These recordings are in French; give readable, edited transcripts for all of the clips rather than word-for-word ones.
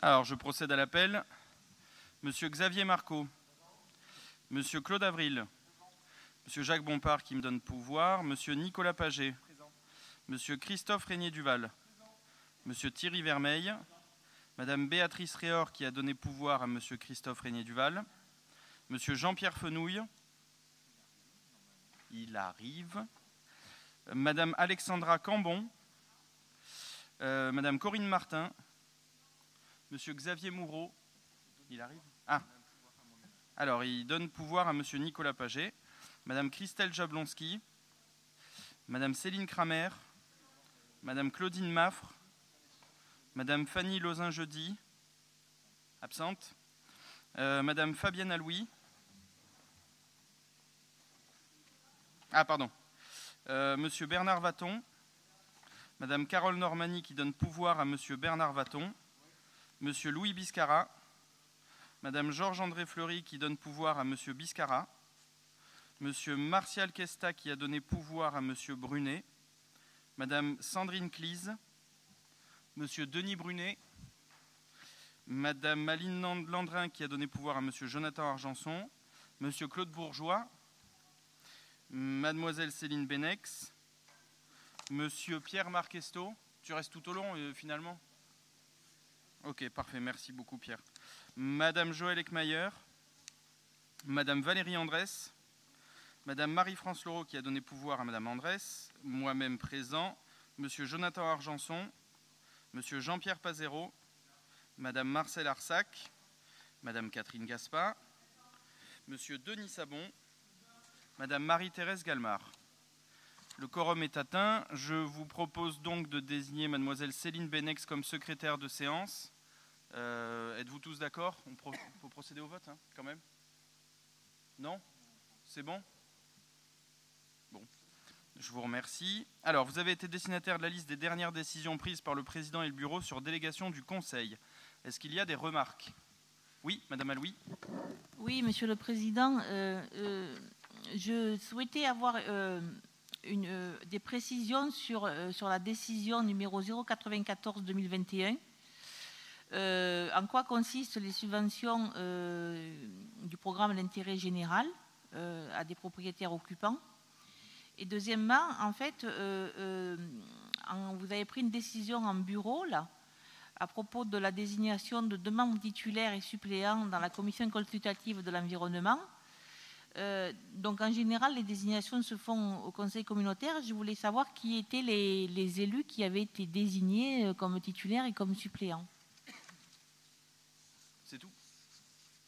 Alors, je procède à l'appel. Monsieur Xavier Marcot. Monsieur Claude Avril. Monsieur Jacques Bompard qui me donne pouvoir. Monsieur Nicolas Paget. Monsieur Christophe Régnier-Duval. Monsieur Thierry Vermeil. Madame Béatrice Réor qui a donné pouvoir à Monsieur Christophe Régnier-Duval. Monsieur Jean-Pierre Fenouille. Il arrive. Madame Alexandra Cambon. Madame Corinne Martin. Monsieur Xavier Moureau. Il arrive. Ah. Alors, il donne pouvoir à Monsieur Nicolas Paget. Madame Christelle Jablonski. Madame Céline Kramer. Madame Claudine Maffre. Madame Fanny Lozin-Jeudi. Absente. Madame Fabienne Aloui. Ah, pardon. Monsieur Bernard Vaton. Madame Carole Normani qui donne pouvoir à Monsieur Bernard Vaton. Monsieur Louis Biscara. Madame Georges-André Fleury qui donne pouvoir à Monsieur Biscara. Monsieur Martial Kesta qui a donné pouvoir à Monsieur Brunet. Madame Sandrine Clise. Monsieur Denis Brunet. Madame Maline Landrin qui a donné pouvoir à Monsieur Jonathan Argenson. Monsieur Claude Bourgeois. Mademoiselle Céline Benex. Monsieur Pierre Marquesto. Tu restes tout au long finalement ? Ok, parfait, merci beaucoup Pierre. Madame Joëlle Eckmayer. Madame Valérie Andrès. Madame Marie-France Laureau qui a donné pouvoir à Madame Andrès. Moi-même présent. Monsieur Jonathan Argenson. Monsieur Jean-Pierre Pazero. Madame Marcel Arsac. Madame Catherine Gaspard. Monsieur Denis Sabon. Madame Marie-Thérèse Galmard. Le quorum est atteint. Je vous propose donc de désigner Mademoiselle Céline Benex comme secrétaire de séance. Êtes-vous tous d'accord ? On peut procéder au vote, hein, quand même ? Non ? C'est bon ? Bon. Je vous remercie. Alors, vous avez été destinataire de la liste des dernières décisions prises par le président et le bureau sur délégation du Conseil. Est-ce qu'il y a des remarques ? Oui, Madame Aloui. Oui, Monsieur le Président. Je souhaitais avoir des précisions sur la décision numéro 094-2021. En quoi consistent les subventions du programme d'intérêt général à des propriétaires occupants. Et deuxièmement, en fait, vous avez pris une décision en bureau, là, à propos de la désignation de 2 membres titulaires et suppléants dans la commission consultative de l'environnement. Donc, en général, les désignations se font au conseil communautaire. Je voulais savoir qui étaient les élus qui avaient été désignés comme titulaires et comme suppléants. C'est tout ?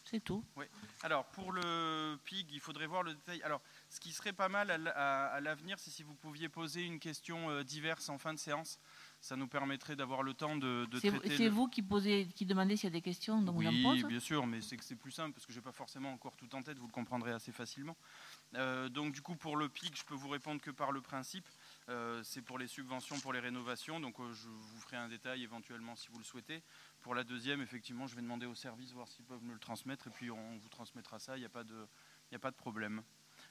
C'est tout. Oui. Alors, pour le PIG, il faudrait voir le détail. Alors, ce qui serait pas mal à l'avenir, c'est si vous pouviez poser une question diverse en fin de séance. Ça nous permettrait d'avoir le temps de traiter... C'est vous qui demandez s'il y a des questions, donc oui, vous en posez. Bien sûr, mais c'est que c'est plus simple, parce que je n'ai pas forcément encore tout en tête, vous le comprendrez assez facilement. Donc, du coup, pour le PIG, je peux vous répondre que par le principe. C'est pour les subventions, pour les rénovations, donc je vous ferai un détail éventuellement si vous le souhaitez. Pour la deuxième, effectivement, je vais demander au service, voir s'ils peuvent me le transmettre, et puis on vous transmettra ça, il n'y a pas de problème.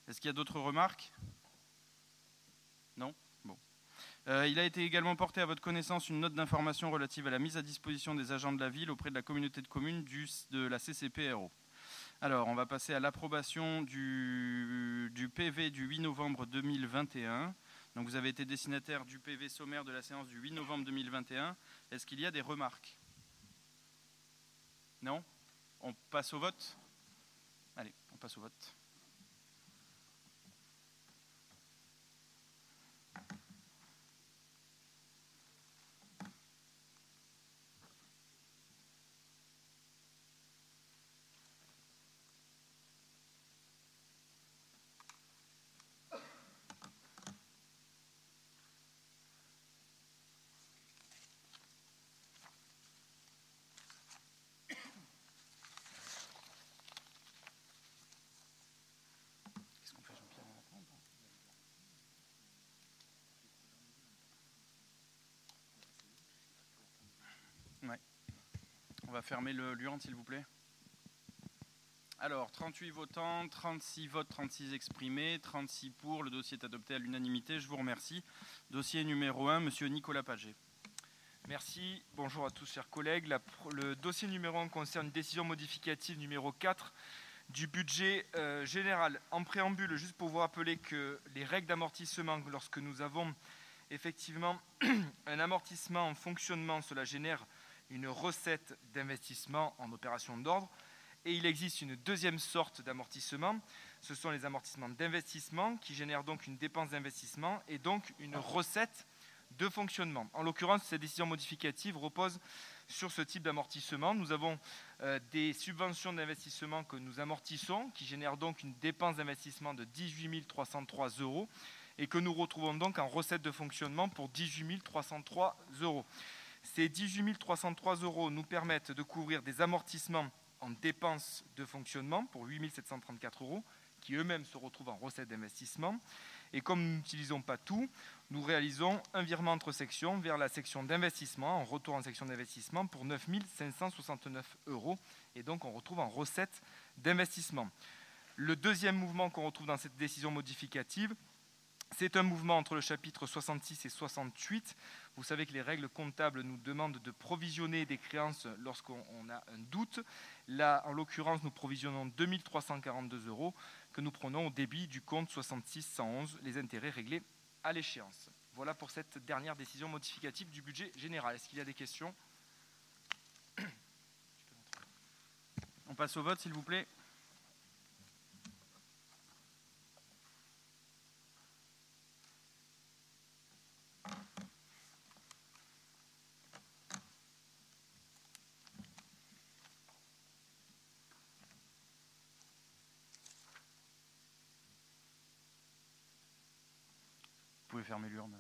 Est-ce qu'il y a d'autres remarques ? Non ? Bon. Il a été également porté à votre connaissance une note d'information relative à la mise à disposition des agents de la ville auprès de la communauté de communes de la CCPRO. Alors, on va passer à l'approbation du PV du 8 novembre 2021. Donc, vous avez été destinataire du PV sommaire de la séance du 8 novembre 2021. Est-ce qu'il y a des remarques ? Non ? On passe au vote ? Allez, on passe au vote. On va fermer l'urne, s'il vous plaît. Alors, 38 votants, 36 votes, 36 exprimés, 36 pour. Le dossier est adopté à l'unanimité. Je vous remercie. Dossier numéro 1, Monsieur Nicolas Paget. Merci, bonjour à tous chers collègues. Le dossier numéro 1 concerne une décision modificative numéro 4 du budget général. En préambule, juste pour vous rappeler que les règles d'amortissement, lorsque nous avons effectivement un amortissement en fonctionnement, cela génère une recette d'investissement en opération d'ordre. Et il existe une deuxième sorte d'amortissement, ce sont les amortissements d'investissement qui génèrent donc une dépense d'investissement et donc une recette de fonctionnement. En l'occurrence, cette décision modificative repose sur ce type d'amortissement. Nous avons des subventions d'investissement que nous amortissons, qui génèrent donc une dépense d'investissement de 18 303 € et que nous retrouvons donc en recette de fonctionnement pour 18 303 €. Ces 18 303 € nous permettent de couvrir des amortissements en dépenses de fonctionnement pour 8 734 €, qui eux-mêmes se retrouvent en recette d'investissement. Et comme nous n'utilisons pas tout, nous réalisons un virement entre sections vers la section d'investissement, en retour en section d'investissement pour 9 569 €. Et donc on retrouve en recette d'investissement. Le deuxième mouvement qu'on retrouve dans cette décision modificative, c'est un mouvement entre le chapitre 66 et 68. Vous savez que les règles comptables nous demandent de provisionner des créances lorsqu'on a un doute. Là, en l'occurrence, nous provisionnons 2 342 € que nous prenons au débit du compte 66 111, les intérêts réglés à l'échéance. Voilà pour cette dernière décision modificative du budget général. Est-ce qu'il y a des questions ? On passe au vote, s'il vous plaît. Vous pouvez fermer l'urne.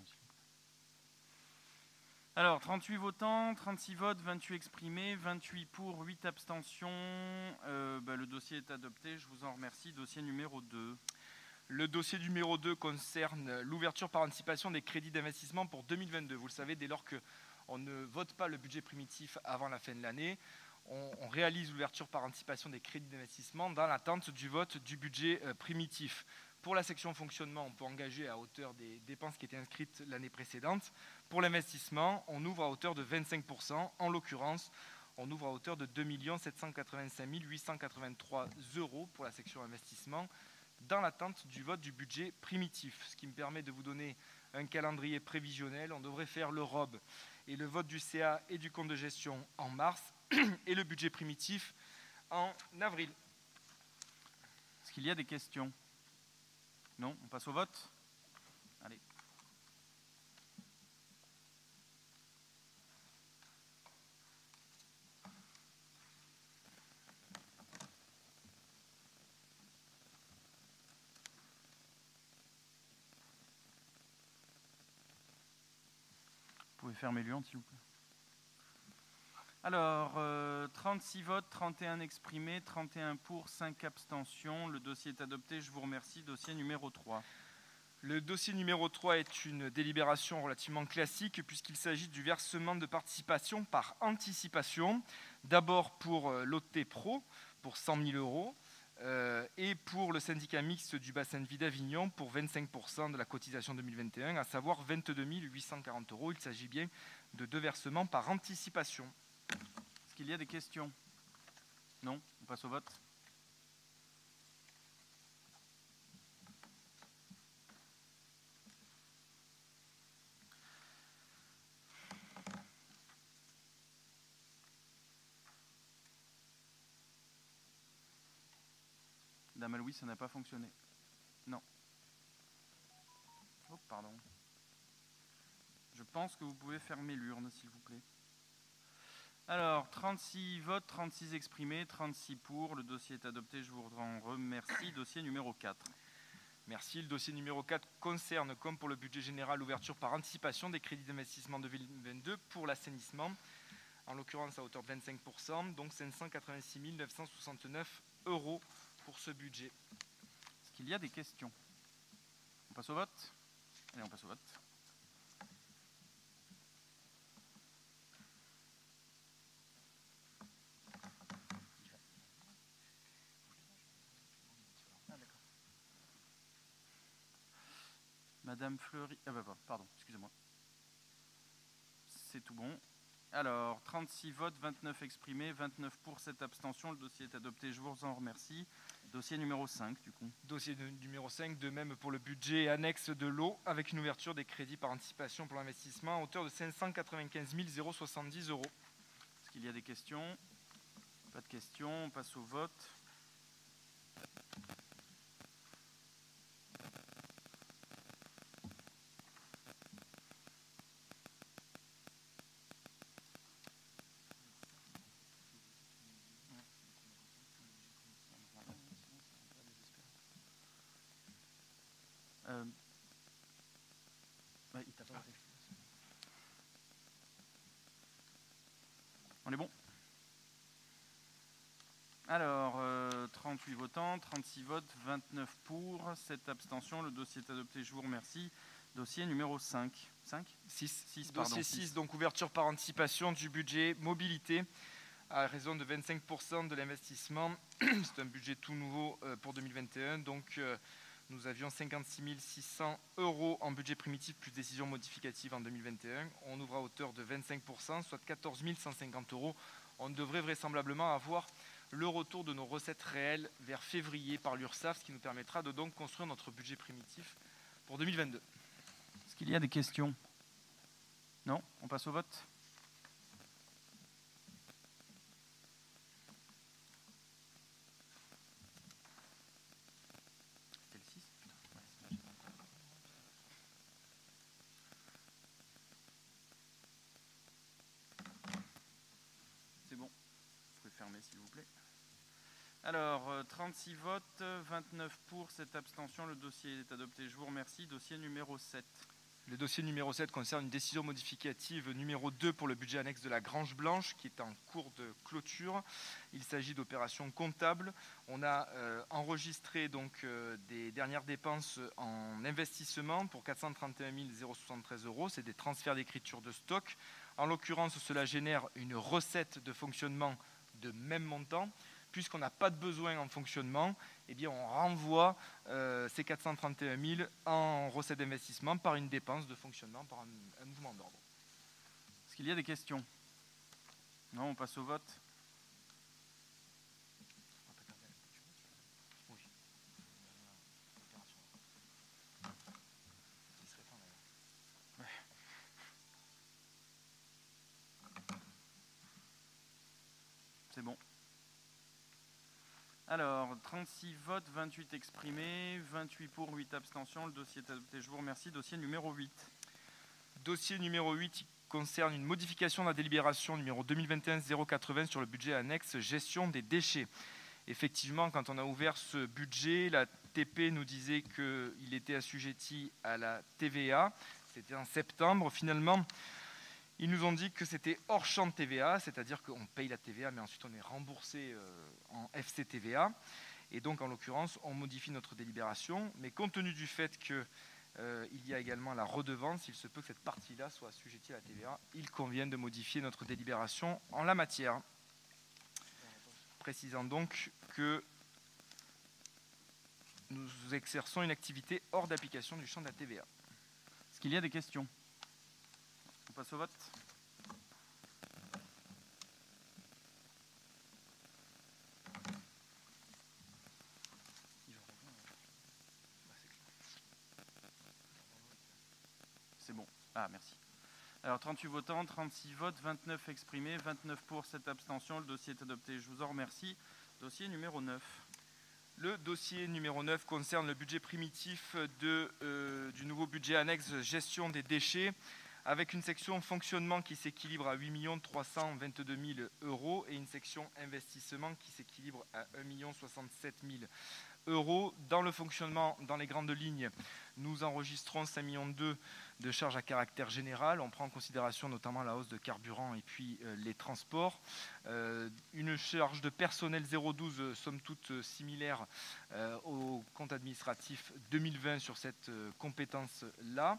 Alors, 38 votants, 36 votes, 28 exprimés, 28 pour, 8 abstentions. Le dossier est adopté, je vous en remercie. Dossier numéro 2. Le dossier numéro 2 concerne l'ouverture par anticipation des crédits d'investissement pour 2022. Vous le savez, dès lors qu'on ne vote pas le budget primitif avant la fin de l'année, on réalise l'ouverture par anticipation des crédits d'investissement dans l'attente du vote du budget primitif. Pour la section fonctionnement, on peut engager à hauteur des dépenses qui étaient inscrites l'année précédente. Pour l'investissement, on ouvre à hauteur de 25%. En l'occurrence, on ouvre à hauteur de 2 785 883 € pour la section investissement, dans l'attente du vote du budget primitif. Ce qui me permet de vous donner un calendrier prévisionnel. On devrait faire le ROB et le vote du CA et du compte de gestion en mars et le budget primitif en avril. Est-ce qu'il y a des questions ? Non, on passe au vote. Allez. Vous pouvez fermer l'urne, s'il vous plaît. Alors, 36 votes, 31 exprimés, 31 pour, 5 abstentions. Le dossier est adopté, je vous remercie. Dossier numéro 3. Le dossier numéro 3 est une délibération relativement classique puisqu'il s'agit du versement de participation par anticipation. D'abord pour l'OT Pro pour 100 000 € et pour le syndicat mixte du bassin de vie d'Avignon pour 25% de la cotisation 2021, à savoir 22 840 €. Il s'agit bien de 2 versements par anticipation. Est-ce qu'il y a des questions ? Non, on passe au vote. Dame Louis, ça n'a pas fonctionné. Non. Oh, pardon. Je pense que vous pouvez fermer l'urne, s'il vous plaît. Alors, 36 votes, 36 exprimés, 36 pour. Le dossier est adopté, je vous en remercie. Dossier numéro 4. Merci. Le dossier numéro 4 concerne, comme pour le budget général, l'ouverture par anticipation des crédits d'investissement 2022 pour l'assainissement, en l'occurrence à hauteur de 25%, donc 586 969 € pour ce budget. Est-ce qu'il y a des questions ? On passe au vote ? Allez, on passe au vote. Madame Fleury... pardon, excusez-moi. C'est tout bon. Alors, 36 votes, 29 exprimés, 29 pour, 7 abstentions. Le dossier est adopté, je vous en remercie. Dossier numéro 5, du coup. Dossier numéro 5, de même pour le budget annexe de l'eau, avec une ouverture des crédits par anticipation pour l'investissement à hauteur de 595 070 €. Est-ce qu'il y a des questions? Pas de questions, on passe au vote. Ouais, il t'a pas voté. On est bon? Alors, 38 votants, 36 votes, 29 pour, 7 abstentions. Le dossier est adopté, je vous remercie. Dossier numéro 5. 5 6, pardon. Dossier 6, donc ouverture par anticipation du budget mobilité à raison de 25% de l'investissement. C'est un budget tout nouveau pour 2021. Donc, nous avions 56 600 € en budget primitif plus décision modificative en 2021. On ouvre à hauteur de 25%, soit 14 150 €. On devrait vraisemblablement avoir le retour de nos recettes réelles vers février par l'URSSAF, ce qui nous permettra de donc construire notre budget primitif pour 2022. Est-ce qu'il y a des questions? Non? On passe au vote? C'était le 6? C'est bon. Vous pouvez fermer s'il vous plaît. Alors, 36 votes, 29 pour, 7 abstentions. Le dossier est adopté. Je vous remercie. Dossier numéro 7. Le dossier numéro 7 concerne une décision modificative numéro 2 pour le budget annexe de la Grange Blanche qui est en cours de clôture. Il s'agit d'opérations comptables. On a enregistré donc des dernières dépenses en investissement pour 431 073 €. C'est des transferts d'écriture de stock. En l'occurrence, cela génère une recette de fonctionnement de même montant. Puisqu'on n'a pas de besoin en fonctionnement, eh bien on renvoie ces 431 000 en recettes d'investissement par une dépense de fonctionnement, par un mouvement d'ordre. Est-ce qu'il y a des questions? Non, on passe au vote. C'est bon. Alors, 36 votes, 28 exprimés, 28 pour, 8 abstentions. Le dossier est adopté. Je vous remercie. Dossier numéro 8. Dossier numéro 8 concerne une modification de la délibération numéro 2021-080 sur le budget annexe gestion des déchets. Effectivement, quand on a ouvert ce budget, la TP nous disait qu'il était assujetti à la TVA. C'était en septembre. Finalement, ils nous ont dit que c'était hors champ de TVA, c'est-à-dire qu'on paye la TVA, mais ensuite on est remboursé en FCTVA. Et donc, en l'occurrence, on modifie notre délibération. Mais compte tenu du fait qu'il y a également la redevance, il se peut que cette partie-là soit assujettie à la TVA. Il convient de modifier notre délibération en la matière. Précisant donc que nous exerçons une activité hors d'application du champ de la TVA. Est-ce qu'il y a des questions? On passe au vote. C'est bon. Ah, merci. Alors, 38 votants, 36 votes, 29 exprimés, 29 pour, 7 abstentions. Le dossier est adopté. Je vous en remercie. Dossier numéro 9. Le dossier numéro 9 concerne le budget primitif du nouveau budget annexe gestion des déchets, avec une section fonctionnement qui s'équilibre à 8 322 000 € et une section investissement qui s'équilibre à 1 067 000 €. Dans le fonctionnement, dans les grandes lignes, nous enregistrons 5,2 millions de charges à caractère général. On prend en considération notamment la hausse de carburant et puis les transports. Une charge de personnel 0,12, somme toute similaire au compte administratif 2020 sur cette compétence-là.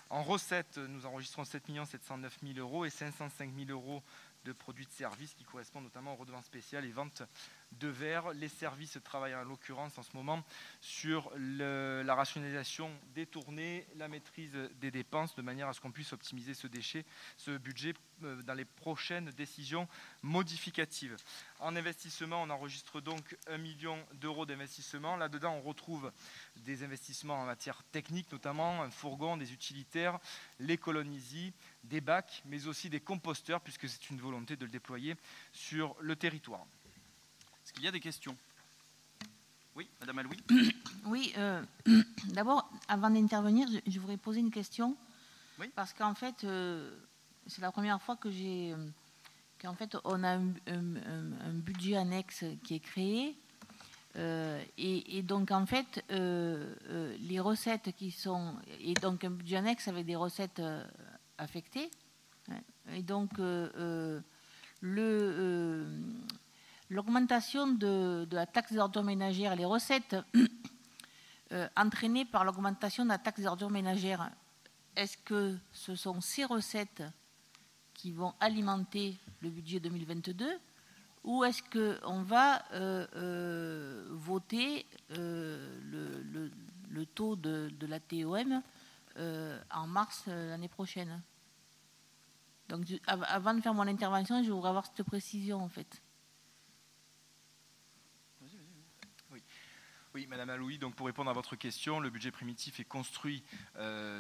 En recettes, nous enregistrons 7 709 000 € et 505 000 € de produits de services qui correspondent notamment aux redevances spéciales et ventes de verre. Les services travaillent en l'occurrence en ce moment sur la rationalisation des tournées, la maîtrise des dépenses, de manière à ce qu'on puisse optimiser ce budget dans les prochaines décisions modificatives. En investissement, on enregistre donc 1 million d'euros d'investissement. Là-dedans, on retrouve des investissements en matière technique, notamment un fourgon, des utilitaires, les colonnes Easy, des bacs, mais aussi des composteurs, puisque c'est une volonté de le déployer sur le territoire. Est-ce qu'il y a des questions? Oui, Madame Aloui. Oui, d'abord, avant d'intervenir, je voudrais poser une question. Oui. Parce qu'en fait, c'est la première fois qu'en fait, on a un budget annexe qui est créé. Et donc, en fait, les recettes qui sont... Et donc, un budget annexe avec des recettes affectées. Et donc, l'augmentation de la taxe des ordures ménagères, les recettes entraînées par l'augmentation de la taxe des ordures ménagères, est-ce que ce sont ces recettes qui vont alimenter le budget 2022 ou est-ce qu'on va voter le taux de la TOM en mars l'année prochaine? Donc, avant de faire mon intervention, je voudrais avoir cette précision, en fait. Oui, Madame Aloui, donc pour répondre à votre question, le budget primitif est construit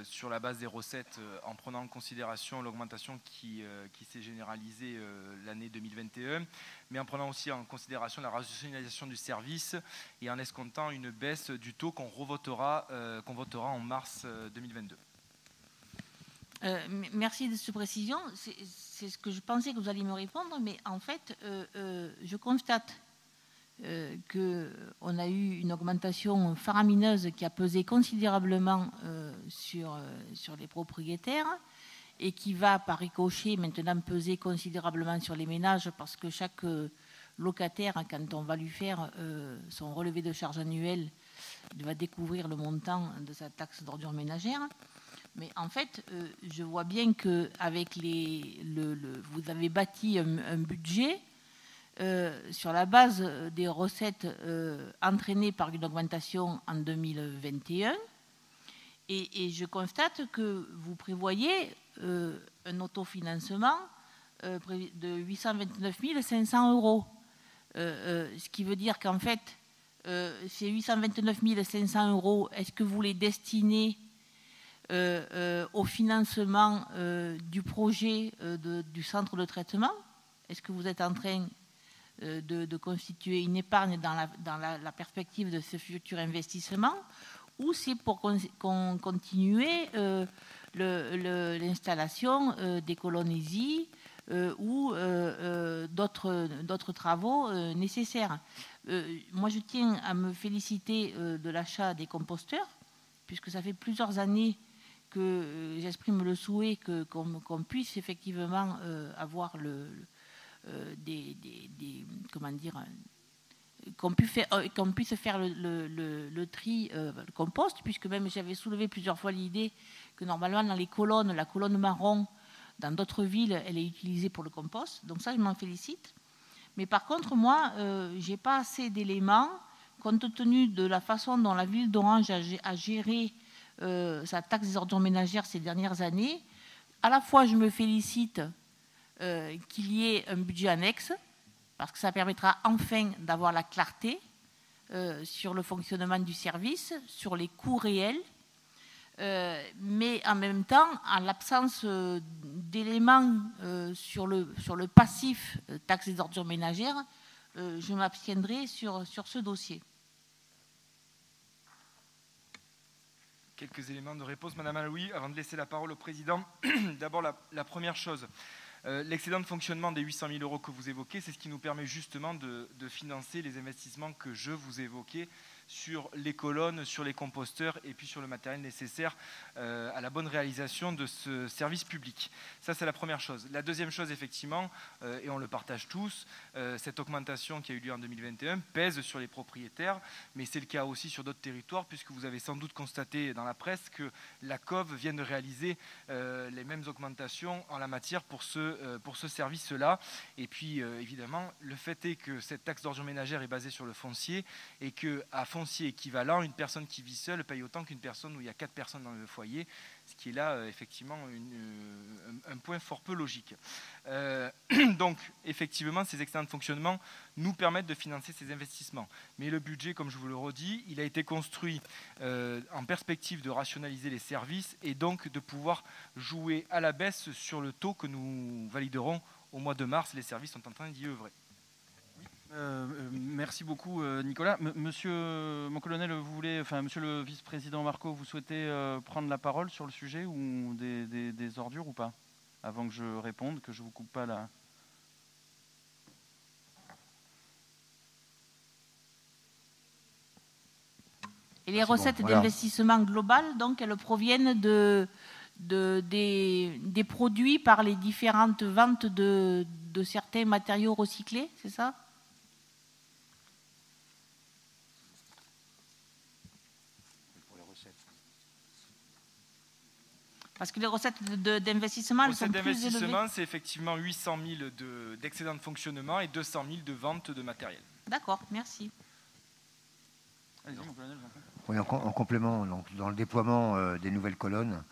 sur la base des recettes en prenant en considération l'augmentation qui s'est généralisée l'année 2021, mais en prenant aussi en considération la rationalisation du service et en escomptant une baisse du taux qu'on votera en mars 2022. Merci de cette précision. C'est ce que je pensais que vous alliez me répondre, mais en fait, je constate qu'on a eu une augmentation faramineuse qui a pesé considérablement sur les propriétaires et qui va par ricochet maintenant peser considérablement sur les ménages parce que chaque locataire, quand on va lui faire son relevé de charges annuel, va découvrir le montant de sa taxe d'ordures ménagères. Mais en fait, je vois bien qu'avec vous avez bâti un budget sur la base des recettes entraînées par une augmentation en 2021. Et je constate que vous prévoyez un autofinancement de 829 500 euros. Ce qui veut dire qu'en fait, ces 829 500 euros, est-ce que vous les destinez au financement du projet du centre de traitement? Est-ce que vous êtes en train de constituer une épargne dans la perspective de ce futur investissement ou c'est pour continuer l'installation des colonnes Easy ou d'autres travaux nécessaires? Moi, je tiens à me féliciter de l'achat des composteurs puisque ça fait plusieurs années que j'exprime le souhait qu'on puisse effectivement avoir qu'on puisse faire le tri, le compost, puisque même j'avais soulevé plusieurs fois l'idée que normalement dans les colonnes, la colonne marron, dans d'autres villes, elle est utilisée pour le compost. Donc ça, je m'en félicite. Mais par contre, moi, je n'ai pas assez d'éléments, compte tenu de la façon dont la ville d'Orange a géré sa taxe des ordures ménagères ces dernières années. À la fois, je me félicite qu'il y ait un budget annexe, parce que ça permettra enfin d'avoir la clarté sur le fonctionnement du service, sur les coûts réels, mais en même temps, en l'absence d'éléments sur le passif taxe des ordures ménagères, je m'abstiendrai sur ce dossier. Quelques éléments de réponse, Madame Aloui, avant de laisser la parole au Président. D'abord, la première chose, l'excédent de fonctionnement des 800 000 euros que vous évoquez, c'est ce qui nous permet justement de financer les investissements que je vous évoquais sur les colonnes, sur les composteurs et puis sur le matériel nécessaire à la bonne réalisation de ce service public. Ça, c'est la première chose. La deuxième chose, effectivement, et on le partage tous, cette augmentation qui a eu lieu en 2021 pèse sur les propriétaires, mais c'est le cas aussi sur d'autres territoires, puisque vous avez sans doute constaté dans la presse que la COV vient de réaliser les mêmes augmentations en la matière pour ce service-là. Et puis, évidemment, le fait est que cette taxe d'ordures ménagères est basée sur le foncier et qu'à foncier équivalent, une personne qui vit seule paye autant qu'une personne où il y a 4 personnes dans le foyer, ce qui est là, effectivement, un point fort peu logique. Donc, effectivement, ces excédents de fonctionnement nous permettent de financer ces investissements. Mais le budget, comme je vous le redis, il a été construit en perspective de rationaliser les services et donc de pouvoir jouer à la baisse sur le taux que nous validerons au mois de mars. Les services sont en train d'y œuvrer. Merci beaucoup, Nicolas. Monsieur mon colonel, vous voulez, enfin, monsieur le vice-président Marco, vous souhaitez prendre la parole sur le sujet ou des ordures ou pas? Avant que je réponde, que je vous coupe pas là. Et les recettes d'investissement globales, donc, elles proviennent des produits par les différentes ventes de certains matériaux recyclés, c'est ça? Parce que les recettes d'investissement, elles sont plus élevées. Les recettes d'investissement, c'est effectivement 800 000 d'excédents de fonctionnement et 200 000 de vente de matériel. D'accord, merci. Oui, en complément, donc, dans le déploiement des nouvelles colonnes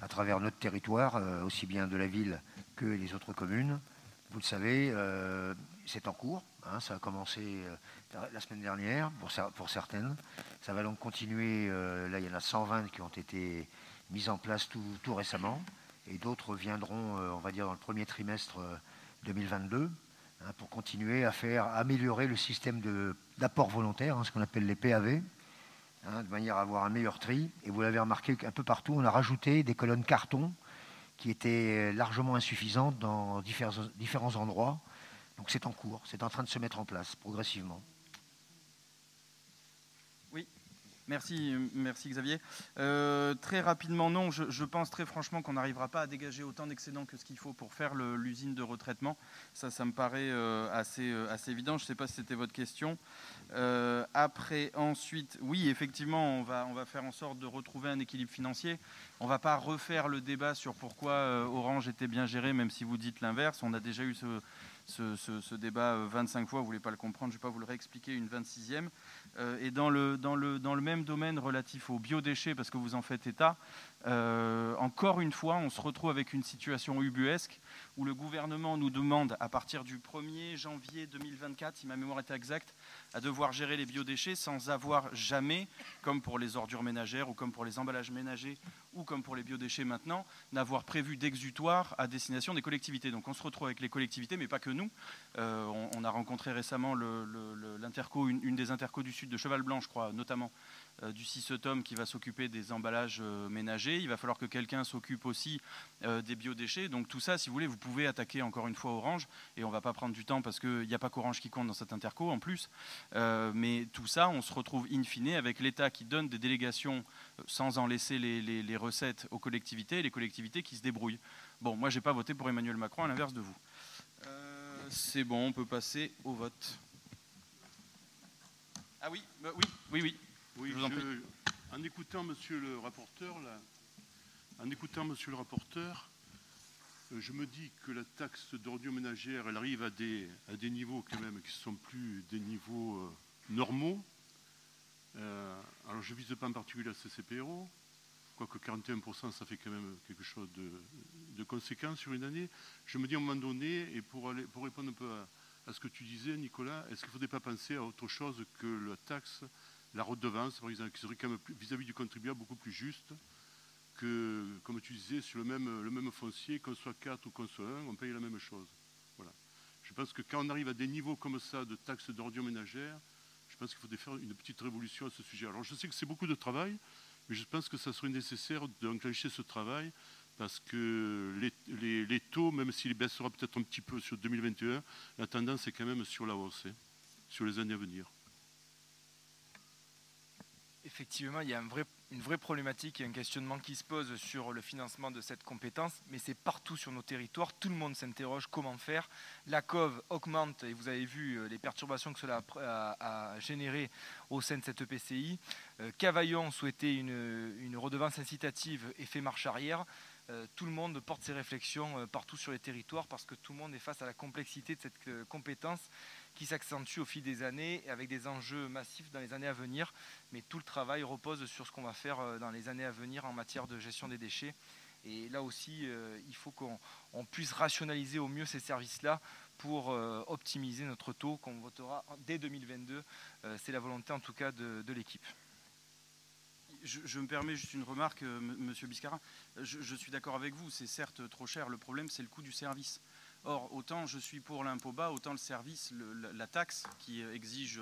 à travers notre territoire, aussi bien de la ville que les autres communes, vous le savez, c'est en cours. Hein, ça a commencé la semaine dernière pour certaines. Ça va donc continuer. Là, il y en a 120 qui ont été mises en place tout récemment, et d'autres viendront, on va dire, dans le premier trimestre 2022, hein, pour continuer à améliorer le système d'apport volontaire, hein, ce qu'on appelle les PAV, hein, de manière à avoir un meilleur tri. Et vous l'avez remarqué un peu partout, on a rajouté des colonnes carton qui étaient largement insuffisantes dans différents endroits. Donc c'est en cours, c'est en train de se mettre en place progressivement. Merci Xavier. Très rapidement, non, je pense très franchement qu'on n'arrivera pas à dégager autant d'excédents que ce qu'il faut pour faire l'usine de retraitement. Ça me paraît assez évident. Je ne sais pas si c'était votre question. Après, ensuite, oui, effectivement, on va faire en sorte de retrouver un équilibre financier. On ne va pas refaire le débat sur pourquoi Orange était bien géré, même si vous dites l'inverse. On a déjà eu ce débat 25 fois, vous ne voulez pas le comprendre, je ne vais pas vous le réexpliquer une 26e. Et dans le même domaine relatif aux biodéchets, parce que vous en faites état, encore une fois, on se retrouve avec une situation ubuesque où le gouvernement nous demande, à partir du 1er janvier 2024, si ma mémoire est exacte, à devoir gérer les biodéchets sans avoir jamais, comme pour les ordures ménagères ou comme pour les emballages ménagers ou comme pour les biodéchets maintenant, n'avoir prévu d'exutoire à destination des collectivités. Donc on se retrouve avec les collectivités, mais pas que nous. On a rencontré récemment l'interco, une des intercos du sud de Cheval-Blanc, je crois, notamment du Cicetom, qui va s'occuper des emballages ménagers. Il va falloir que quelqu'un s'occupe aussi des biodéchets. Donc tout ça, si vous voulez, vous pouvez attaquer encore une fois Orange, et on ne va pas prendre du temps parce qu'il n'y a pas qu'Orange qui compte dans cette interco en plus. Mais tout ça, on se retrouve in fine avec l'État qui donne des délégations sans en laisser les recettes aux collectivités, et les collectivités qui se débrouillent. Bon, moi, je n'ai pas voté pour Emmanuel Macron, à l'inverse de vous. C'est bon, on peut passer au vote. Ah oui, oui. Oui, en écoutant Monsieur le rapporteur, je me dis que la taxe d'ordures ménagères, elle arrive à des niveaux quand même qui ne sont plus des niveaux normaux. Alors je ne vise pas en particulier la CCPRO, quoique 41%, ça fait quand même quelque chose de conséquent sur une année. Je me dis à un moment donné, et pour répondre un peu à ce que tu disais, Nicolas, est-ce qu'il ne faudrait pas penser à autre chose que la taxe, la redevance, par exemple, qui serait quand même vis-à-vis du contribuable beaucoup plus juste que, comme tu disais, sur le même foncier, qu'on soit 4 ou qu'on soit 1, on paye la même chose. Voilà. Je pense que quand on arrive à des niveaux comme ça de taxes d'ordures ménagères, je pense qu'il faudrait faire une petite révolution à ce sujet. Alors je sais que c'est beaucoup de travail, mais je pense que ça serait nécessaire d'enclencher ce travail parce que les taux, même s'ils baissera peut-être un petit peu sur 2021, la tendance est quand même sur la hausse, sur les années à venir. Effectivement, il y a une vraie problématique et un questionnement qui se pose sur le financement de cette compétence, mais c'est partout sur nos territoires. Tout le monde s'interroge comment faire. La COV augmente et vous avez vu les perturbations que cela a généré au sein de cette EPCI. Cavaillon souhaitait une redevance incitative et fait marche arrière. Tout le monde porte ses réflexions partout sur les territoires parce que tout le monde est face à la complexité de cette compétence qui s'accentue au fil des années avec des enjeux massifs dans les années à venir. Mais tout le travail repose sur ce qu'on va faire dans les années à venir en matière de gestion des déchets. Et là aussi, il faut qu'on puisse rationaliser au mieux ces services-là pour optimiser notre taux qu'on votera dès 2022. C'est la volonté en tout cas de l'équipe. Je me permets juste une remarque, Monsieur Biscarat. Je suis d'accord avec vous, c'est certes trop cher. Le problème, c'est le coût du service. Or, autant je suis pour l'impôt bas, autant le service, la taxe qui exige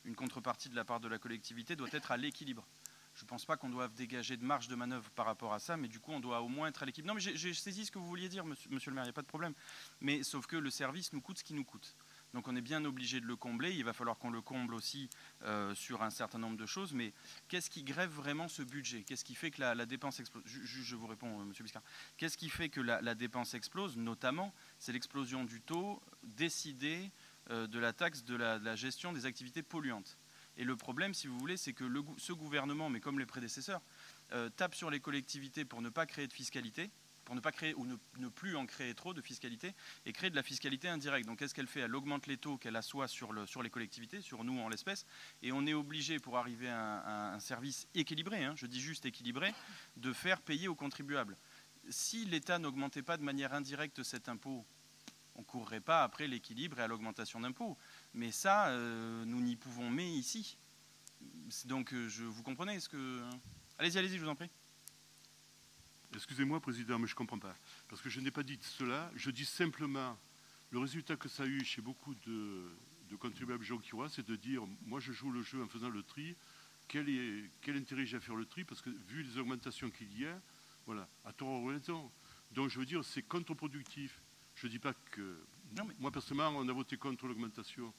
une contrepartie de la part de la collectivité doit être à l'équilibre. Je ne pense pas qu'on doive dégager de marge de manœuvre par rapport à ça, mais du coup, on doit au moins être à l'équilibre. Non, mais j'ai saisi ce que vous vouliez dire, monsieur le maire, il n'y a pas de problème. Mais sauf que le service nous coûte ce qui nous coûte. Donc on est bien obligé de le combler. Il va falloir qu'on le comble aussi sur un certain nombre de choses. Mais qu'est-ce qui grève vraiment ce budget? Qu'est-ce qui fait que la dépense explose? Je vous réponds, monsieur Biscard. Qu'est-ce qui fait que la dépense explose? Notamment, c'est l'explosion du taux décidé de la taxe de la gestion des activités polluantes. Et le problème, si vous voulez, c'est que ce gouvernement, mais comme les prédécesseurs, tape sur les collectivités pour ne pas créer de fiscalité, pour ne pas créer ou ne plus en créer trop de fiscalité, et créer de la fiscalité indirecte. Donc qu'est-ce qu'elle fait? Elle augmente les taux qu'elle assoit sur les collectivités, sur nous en l'espèce, et on est obligé, pour arriver à un service équilibré, je dis juste équilibré, de faire payer aux contribuables. Si l'État n'augmentait pas de manière indirecte cet impôt, on ne courrait pas après l'équilibre et à l'augmentation d'impôts. Mais ça, nous n'y pouvons mais ici. Donc, vous comprenez ce que... Allez-y, je vous en prie. Excusez-moi, Président, mais je ne comprends pas. Parce que je n'ai pas dit cela. Je dis simplement, le résultat que ça a eu chez beaucoup de contribuables jonquirois, c'est de dire, moi je joue le jeu en faisant le tri. Quel intérêt j'ai à faire le tri? Parce que vu les augmentations qu'il y a, voilà, à tort ou à raison. Donc je veux dire, c'est contre-productif. Je ne dis pas que... Non, mais... Moi, personnellement, on a voté contre l'augmentation.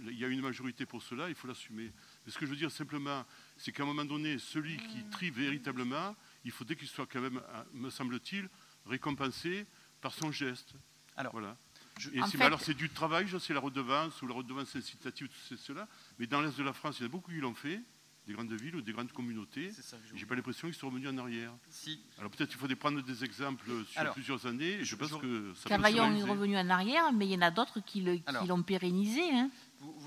Il y a une majorité pour cela, il faut l'assumer. Mais ce que je veux dire simplement, c'est qu'à un moment donné, celui qui trie véritablement, il faudrait qu'il soit quand même, me semble-t-il, récompensé par son geste. Alors, voilà. Alors c'est du travail, c'est la redevance ou la redevance incitative, tout cela. Mais dans l'Est de la France, il y en a beaucoup qui l'ont fait, des grandes villes ou des grandes communautés. Je n'ai pas l'impression qu'ils sont revenus en arrière. Si. Alors peut-être qu'il faudrait prendre des exemples sur plusieurs années. Et je pense que ça Cavaillon est revenu en arrière, mais il y en a d'autres qui l'ont pérennisé. Hein.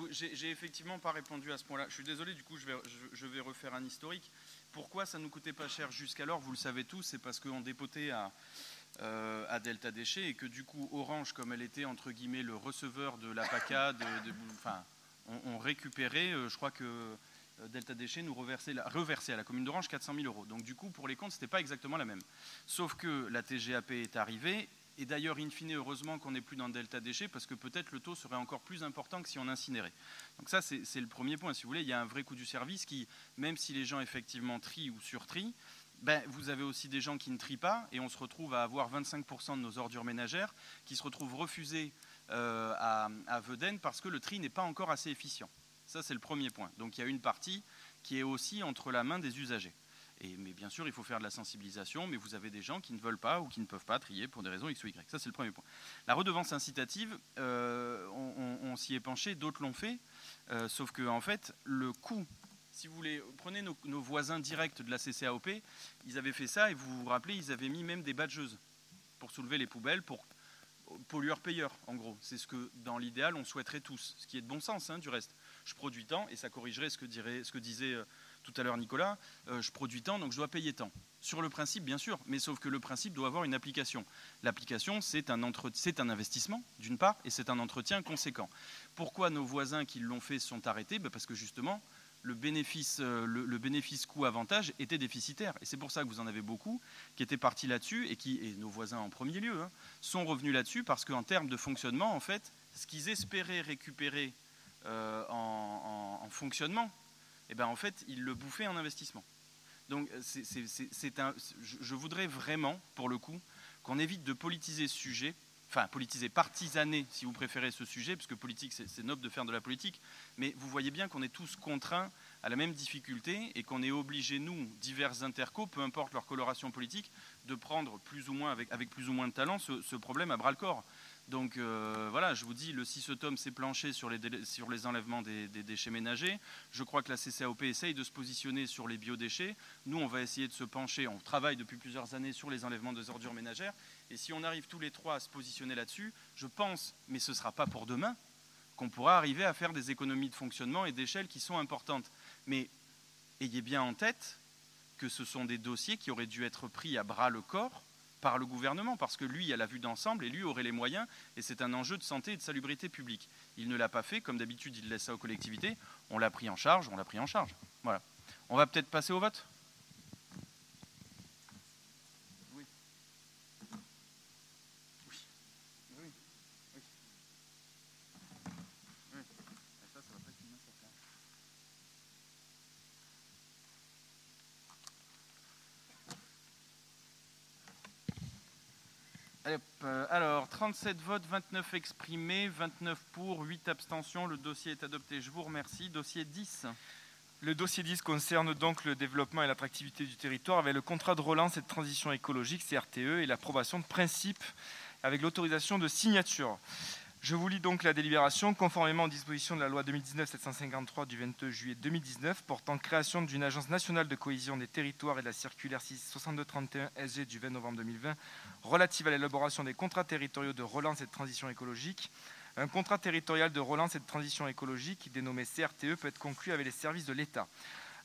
J'ai effectivement pas répondu à ce point-là. Je suis désolé, du coup, je vais refaire un historique. Pourquoi ça ne nous coûtait pas cher jusqu'alors? Vous le savez tous, c'est parce qu'on dépotait à Delta Déchets et que du coup, Orange, comme elle était entre guillemets le receveur de la PACA, on récupérait, je crois que Delta Déchets nous reversait à la commune d'Orange 400 000 €. Donc du coup, pour les comptes, ce n'était pas exactement la même. Sauf que la TGAP est arrivée, et d'ailleurs, in fine, heureusement qu'on n'est plus dans Delta Déchets, parce que peut-être le taux serait encore plus important que si on incinérait. Donc ça, c'est le premier point. Si vous voulez, il y a un vrai coût du service qui, même si les gens effectivement trient ou surtrient, vous avez aussi des gens qui ne trient pas, et on se retrouve à avoir 25% de nos ordures ménagères qui se retrouvent refusées à Vedennes parce que le tri n'est pas encore assez efficient. Ça, c'est le premier point. Donc il y a une partie qui est aussi entre la main des usagers. Mais bien sûr, il faut faire de la sensibilisation, mais vous avez des gens qui ne veulent pas ou qui ne peuvent pas trier pour des raisons X ou Y. Ça, c'est le premier point. La redevance incitative, on s'y est penché, d'autres l'ont fait, sauf que en fait, le coût, si vous voulez, prenez nos voisins directs de la CCAOP, ils avaient fait ça, et vous vous rappelez, ils avaient mis même des badgeuses pour soulever les poubelles, pour pollueur-payeur, en gros. C'est ce que, dans l'idéal, on souhaiterait tous, ce qui est de bon sens, du reste. Je produis tant, et ça corrigerait ce que disait tout à l'heure Nicolas, je produis tant, donc je dois payer tant. Sur le principe, bien sûr, mais sauf que le principe doit avoir une application. L'application, c'est un investissement, d'une part, et c'est un entretien conséquent. Pourquoi nos voisins qui l'ont fait sont arrêtés? Parce que justement, le bénéfice coût-avantage était déficitaire. Et c'est pour ça que vous en avez beaucoup qui étaient partis là-dessus, et nos voisins en premier lieu, sont revenus là-dessus, parce qu'en termes de fonctionnement, en fait, ce qu'ils espéraient récupérer en fonctionnement, en fait, ils le bouffaient en investissement. Donc, je voudrais vraiment, pour le coup, qu'on évite de politiser ce sujet, enfin, politiser, partisaner, si vous préférez, ce sujet, parce que politique, c'est noble de faire de la politique, mais vous voyez bien qu'on est tous contraints à la même difficulté et qu'on est obligé, nous, divers intercos, peu importe leur coloration politique, de prendre plus ou moins, avec plus ou moins de talent, ce problème à bras-le-corps. Donc voilà, je vous dis, le CICETOM s'est planché sur les enlèvements des déchets ménagers. Je crois que la CCAOP essaye de se positionner sur les biodéchets. Nous, on va essayer de se pencher, on travaille depuis plusieurs années sur les enlèvements des ordures ménagères. Et si on arrive tous les trois à se positionner là-dessus, je pense, mais ce ne sera pas pour demain, qu'on pourra arriver à faire des économies de fonctionnement et d'échelle qui sont importantes. Mais ayez bien en tête que ce sont des dossiers qui auraient dû être pris à bras-le-corps par le gouvernement, parce que lui a la vue d'ensemble et lui aurait les moyens, et c'est un enjeu de santé et de salubrité publique. Il ne l'a pas fait, comme d'habitude il laisse ça aux collectivités, on l'a pris en charge, Voilà. On va peut-être passer au vote ? Oui. Oui. Oui. Oui. Oui. Et ça va pas être une mince affaire. Alors, 37 votes, 29 exprimés, 29 pour, 8 abstentions. Le dossier est adopté. Je vous remercie. Dossier 10. Le dossier 10 concerne donc le développement et l'attractivité du territoire avec le contrat de relance et de transition écologique, CRTE, et l'approbation de principe avec l'autorisation de signature. Je vous lis donc la délibération conformément aux dispositions de la loi 2019-753 du 22 juillet 2019 portant création d'une agence nationale de cohésion des territoires et de la circulaire 6231 SG du 20 novembre 2020 relative à l'élaboration des contrats territoriaux de relance et de transition écologique. Un contrat territorial de relance et de transition écologique, dénommé CRTE, peut être conclu avec les services de l'État.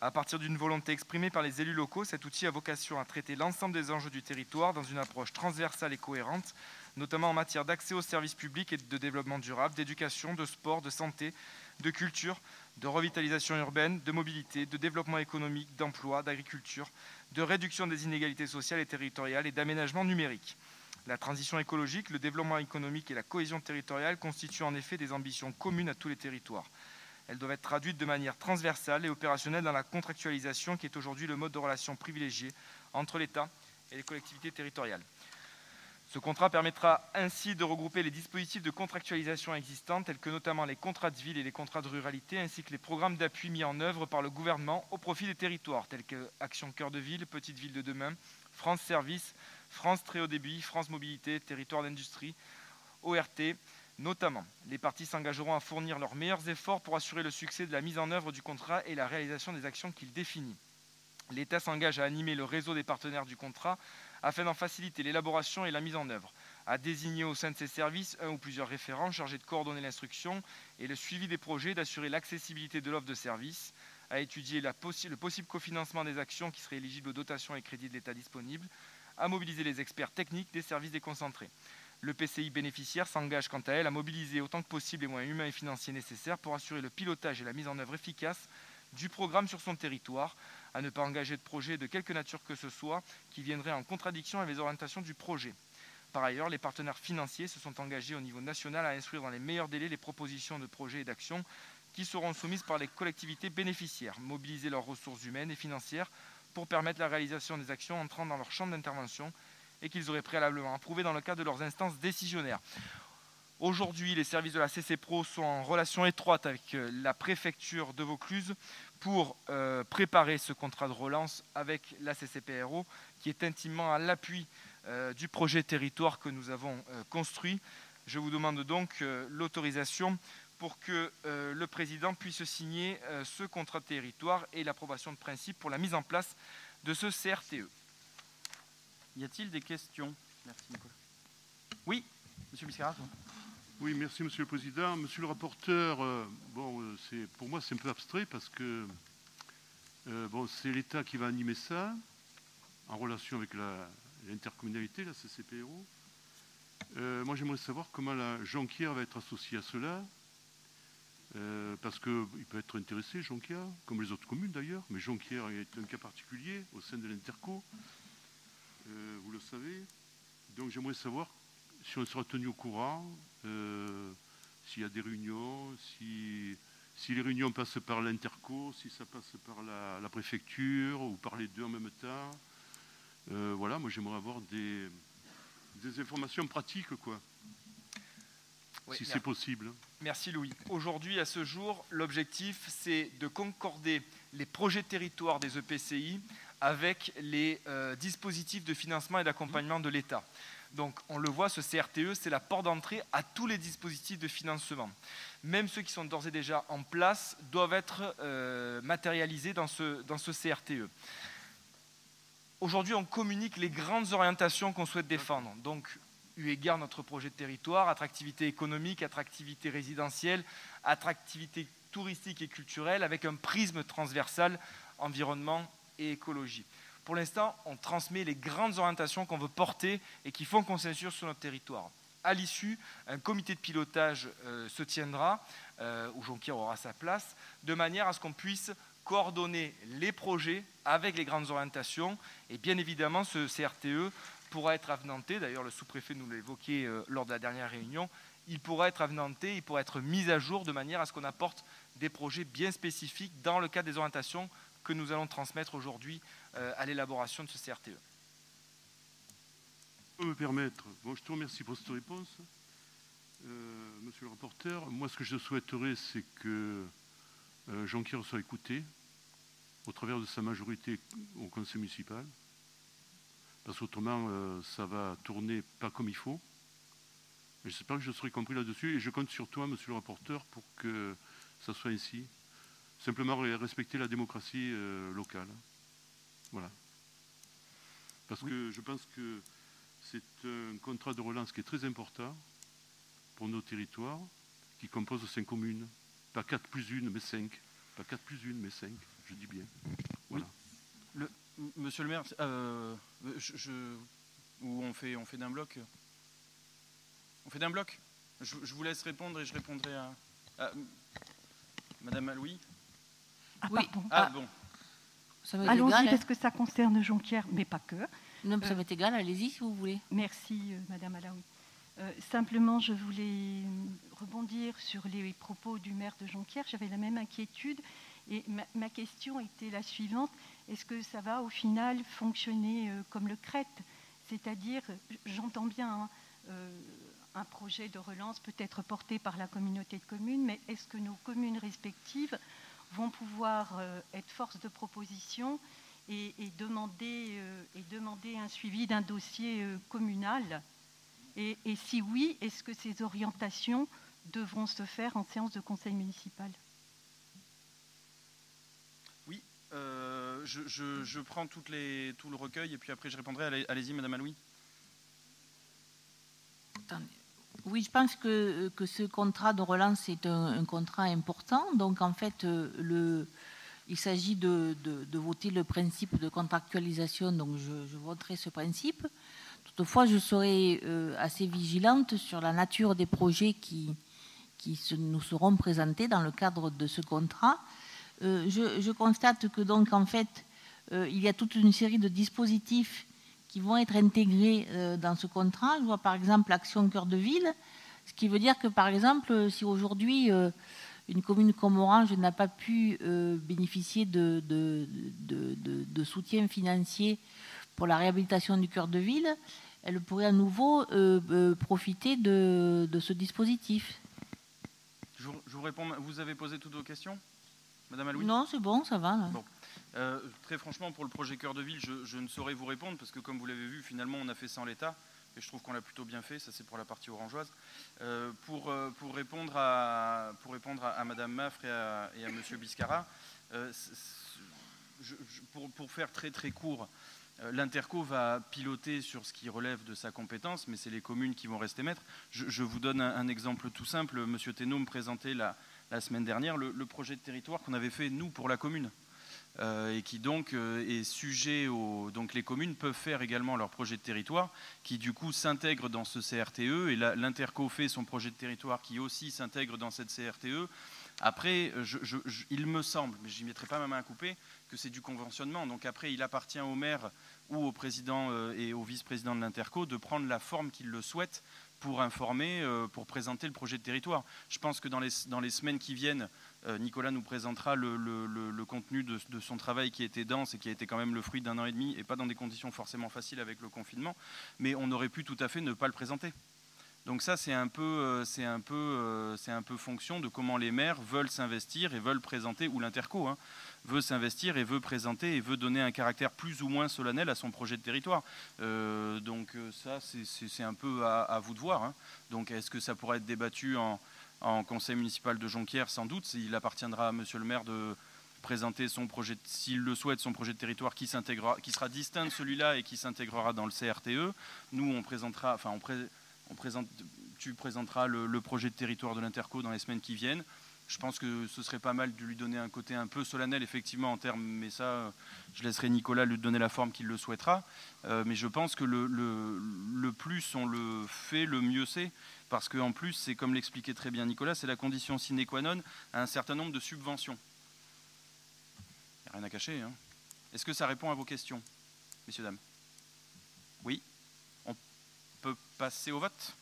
À partir d'une volonté exprimée par les élus locaux, cet outil a vocation à traiter l'ensemble des enjeux du territoire dans une approche transversale et cohérente, notamment en matière d'accès aux services publics et de développement durable, d'éducation, de sport, de santé, de culture, de revitalisation urbaine, de mobilité, de développement économique, d'emploi, d'agriculture, de réduction des inégalités sociales et territoriales et d'aménagement numérique. La transition écologique, le développement économique et la cohésion territoriale constituent en effet des ambitions communes à tous les territoires. Elles doivent être traduites de manière transversale et opérationnelle dans la contractualisation qui est aujourd'hui le mode de relation privilégié entre l'État et les collectivités territoriales. Ce contrat permettra ainsi de regrouper les dispositifs de contractualisation existants, tels que notamment les contrats de ville et les contrats de ruralité, ainsi que les programmes d'appui mis en œuvre par le gouvernement au profit des territoires, tels que Action Cœur de Ville, Petite Ville de demain, France Service, France Très Haut Débit, France Mobilité, Territoire d'Industrie, ORT, notamment. Les parties s'engageront à fournir leurs meilleurs efforts pour assurer le succès de la mise en œuvre du contrat et la réalisation des actions qu'il définit. L'État s'engage à animer le réseau des partenaires du contrat afin d'en faciliter l'élaboration et la mise en œuvre, à désigner au sein de ces services un ou plusieurs référents chargés de coordonner l'instruction et le suivi des projets, d'assurer l'accessibilité de l'offre de services, à étudier le possible cofinancement des actions qui seraient éligibles aux dotations et crédits de l'État disponibles, à mobiliser les experts techniques des services déconcentrés. Le PCI bénéficiaire s'engage quant à elle à mobiliser autant que possible les moyens humains et financiers nécessaires pour assurer le pilotage et la mise en œuvre efficace du programme sur son territoire, à ne pas engager de projet de quelque nature que ce soit qui viendrait en contradiction avec les orientations du projet. Par ailleurs, les partenaires financiers se sont engagés au niveau national à instruire dans les meilleurs délais les propositions de projets et d'actions qui seront soumises par les collectivités bénéficiaires, mobiliser leurs ressources humaines et financières pour permettre la réalisation des actions entrant dans leur champ d'intervention et qu'ils auraient préalablement approuvées dans le cadre de leurs instances décisionnaires. Aujourd'hui, les services de la CCPRO sont en relation étroite avec la préfecture de Vaucluse pour préparer ce contrat de relance avec la CCPRO qui est intimement à l'appui du projet territoire que nous avons construit. Je vous demande donc l'autorisation pour que le président puisse signer ce contrat de territoire et l'approbation de principe pour la mise en place de ce CRTE. Y a-t-il des questions? Merci Nicolas. Oui, monsieur Biscarat. Oui, merci Monsieur le Président. Monsieur le rapporteur, pour moi c'est un peu abstrait parce que c'est l'État qui va animer ça en relation avec l'intercommunalité, la CCPRO. Moi j'aimerais savoir comment la Jonquière va être associée à cela. Parce qu'il peut être intéressé, Jonquière, comme les autres communes d'ailleurs, mais Jonquière est un cas particulier au sein de l'Interco, vous le savez. Donc j'aimerais savoir si on sera tenu au courant, s'il y a des réunions, si les réunions passent par l'Interco, si ça passe par la préfecture ou par les deux en même temps. Moi j'aimerais avoir des informations pratiques, quoi. Oui, si c'est possible. Merci Louis. Aujourd'hui, à ce jour, l'objectif, c'est de concorder les projets de territoire des EPCI avec les dispositifs de financement et d'accompagnement de l'État. Donc, on le voit, ce CRTE, c'est la porte d'entrée à tous les dispositifs de financement. Même ceux qui sont d'ores et déjà en place doivent être matérialisés dans ce CRTE. Aujourd'hui, on communique les grandes orientations qu'on souhaite défendre. Donc, eu égard à notre projet de territoire, attractivité économique, attractivité résidentielle, attractivité touristique et culturelle, avec un prisme transversal environnement et écologie. Pour l'instant, on transmet les grandes orientations qu'on veut porter et qui font consensus sur notre territoire. À l'issue, un comité de pilotage se tiendra, où Jonquière aura sa place, de manière à ce qu'on puisse coordonner les projets avec les grandes orientations. Et bien évidemment, ce CRTE pourra être avenanté, d'ailleurs le sous-préfet nous l'a évoqué lors de la dernière réunion, il pourra être avenanté, il pourra être mis à jour de manière à ce qu'on apporte des projets bien spécifiques dans le cadre des orientations que nous allons transmettre aujourd'hui à l'élaboration de ce CRTE. Je peux me permettre, bon, je te remercie pour cette réponse. Monsieur le rapporteur, moi ce que je souhaiterais, c'est que Jonquière soit écouté au travers de sa majorité au conseil municipal, parce qu'autrement ça va tourner pas comme il faut. J'espère que je serai compris là-dessus et je compte sur toi, monsieur le rapporteur, pour que ça soit ainsi. Simplement respecter la démocratie locale. Voilà. Parce que je pense que c'est un contrat de relance qui est très important pour nos territoires, qui compose 5 communes. Pas 4 plus 1, mais 5. Pas 4 plus 1, mais 5. Je dis bien. Voilà. Oui. Monsieur le maire, où on fait d'un bloc. On fait d'un bloc. Je vous laisse répondre et je répondrai à Madame Aloui. Ah, Oui. pardon. Ah bon. Allons-y, parce que ça concerne Jonquière, mais pas que. Non, ça m'est égal, allez-y si vous voulez. Merci, Madame Alaoui. Simplement, je voulais rebondir sur les propos du maire de Jonquière. J'avais la même inquiétude et ma question était la suivante. Est-ce que ça va au final fonctionner comme le CRET? C'est-à-dire, j'entends bien un projet de relance peut être porté par la communauté de communes, mais est-ce que nos communes respectives vont pouvoir être force de proposition et demander un suivi d'un dossier communal? Et si oui, est-ce que ces orientations devront se faire en séance de conseil municipal? Oui, je prends tout le recueil et puis après je répondrai. Allez-y, Madame Aloui. Attendez. Oui, je pense que ce contrat de relance est un contrat important. Donc, en fait, il s'agit de voter le principe de contractualisation. Donc, je voterai ce principe. Toutefois, je serai assez vigilante sur la nature des projets qui nous seront présentés dans le cadre de ce contrat. Je constate que, donc, en fait, il y a toute une série de dispositifs qui vont être intégrés dans ce contrat. Je vois par exemple l'Action Cœur de Ville, ce qui veut dire que par exemple, si aujourd'hui une commune comme Orange n'a pas pu bénéficier de soutien financier pour la réhabilitation du cœur de ville, elle pourrait à nouveau profiter de ce dispositif. Je vous réponds. Vous avez posé toutes vos questions, Madame Aloui? Non, c'est bon, ça va. Là. Bon. Très franchement, pour le projet Cœur de Ville, je ne saurais vous répondre parce que, comme vous l'avez vu, finalement, on a fait sans l'État et je trouve qu'on l'a plutôt bien fait. Ça, c'est pour la partie orangeoise. Pour répondre à Madame Maffre et à Monsieur Biscara, pour faire très très court, l'Interco va piloter sur ce qui relève de sa compétence, mais c'est les communes qui vont rester maîtres. Je vous donne un exemple tout simple. Monsieur Thénault me présentait la semaine dernière le projet de territoire qu'on avait fait, nous, pour la commune. Et qui donc est sujet donc les communes peuvent faire également leur projet de territoire qui du coup s'intègre dans ce CRTE et l'Interco fait son projet de territoire qui aussi s'intègre dans cette CRTE. Après, il me semble, mais je n'y mettrai pas ma main à couper, que c'est du conventionnement. Donc après, il appartient au maire ou au président et au vice-président de l'Interco de prendre la forme qu'il le souhaite pour informer, pour présenter le projet de territoire. Je pense que dans les semaines qui viennent, Nicolas nous présentera le contenu de son travail qui était dense et qui a été quand même le fruit d'1 an et demi et pas dans des conditions forcément faciles avec le confinement, mais on aurait pu tout à fait ne pas le présenter. Donc ça, c'est un peu fonction de comment les maires veulent s'investir et veulent présenter, ou l'interco veut s'investir et veut présenter et veut donner un caractère plus ou moins solennel à son projet de territoire. Donc ça, c'est un peu à vous de voir. Donc est-ce que ça pourrait être débattu en conseil municipal de Jonquière? Sans doute. Il appartiendra à monsieur le maire de présenter son projet, s'il le souhaite, son projet de territoire qui sera distinct de celui-là et qui s'intégrera dans le CRTE. Nous, on présentera, tu présenteras le projet de territoire de l'Interco dans les semaines qui viennent. Je pense que ce serait pas mal de lui donner un côté un peu solennel, effectivement, en termes, mais ça, je laisserai Nicolas lui donner la forme qu'il le souhaitera. Mais je pense que le plus on le fait, le mieux c'est. Parce qu'en plus, c'est comme l'expliquait très bien Nicolas, c'est la condition sine qua non à un certain nombre de subventions. Il n'y a rien à cacher. Est-ce que ça répond à vos questions, messieurs, dames? Oui. On peut passer au vote?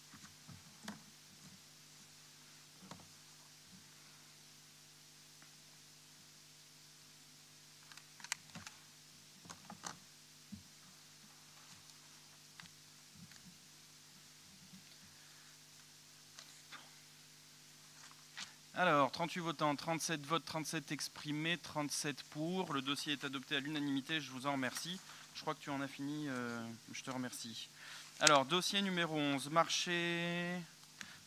Alors, 38 votants, 37 votes, 37 exprimés, 37 pour. Le dossier est adopté à l'unanimité, je vous en remercie. Je crois que tu en as fini, je te remercie. Alors, dossier numéro 11, marché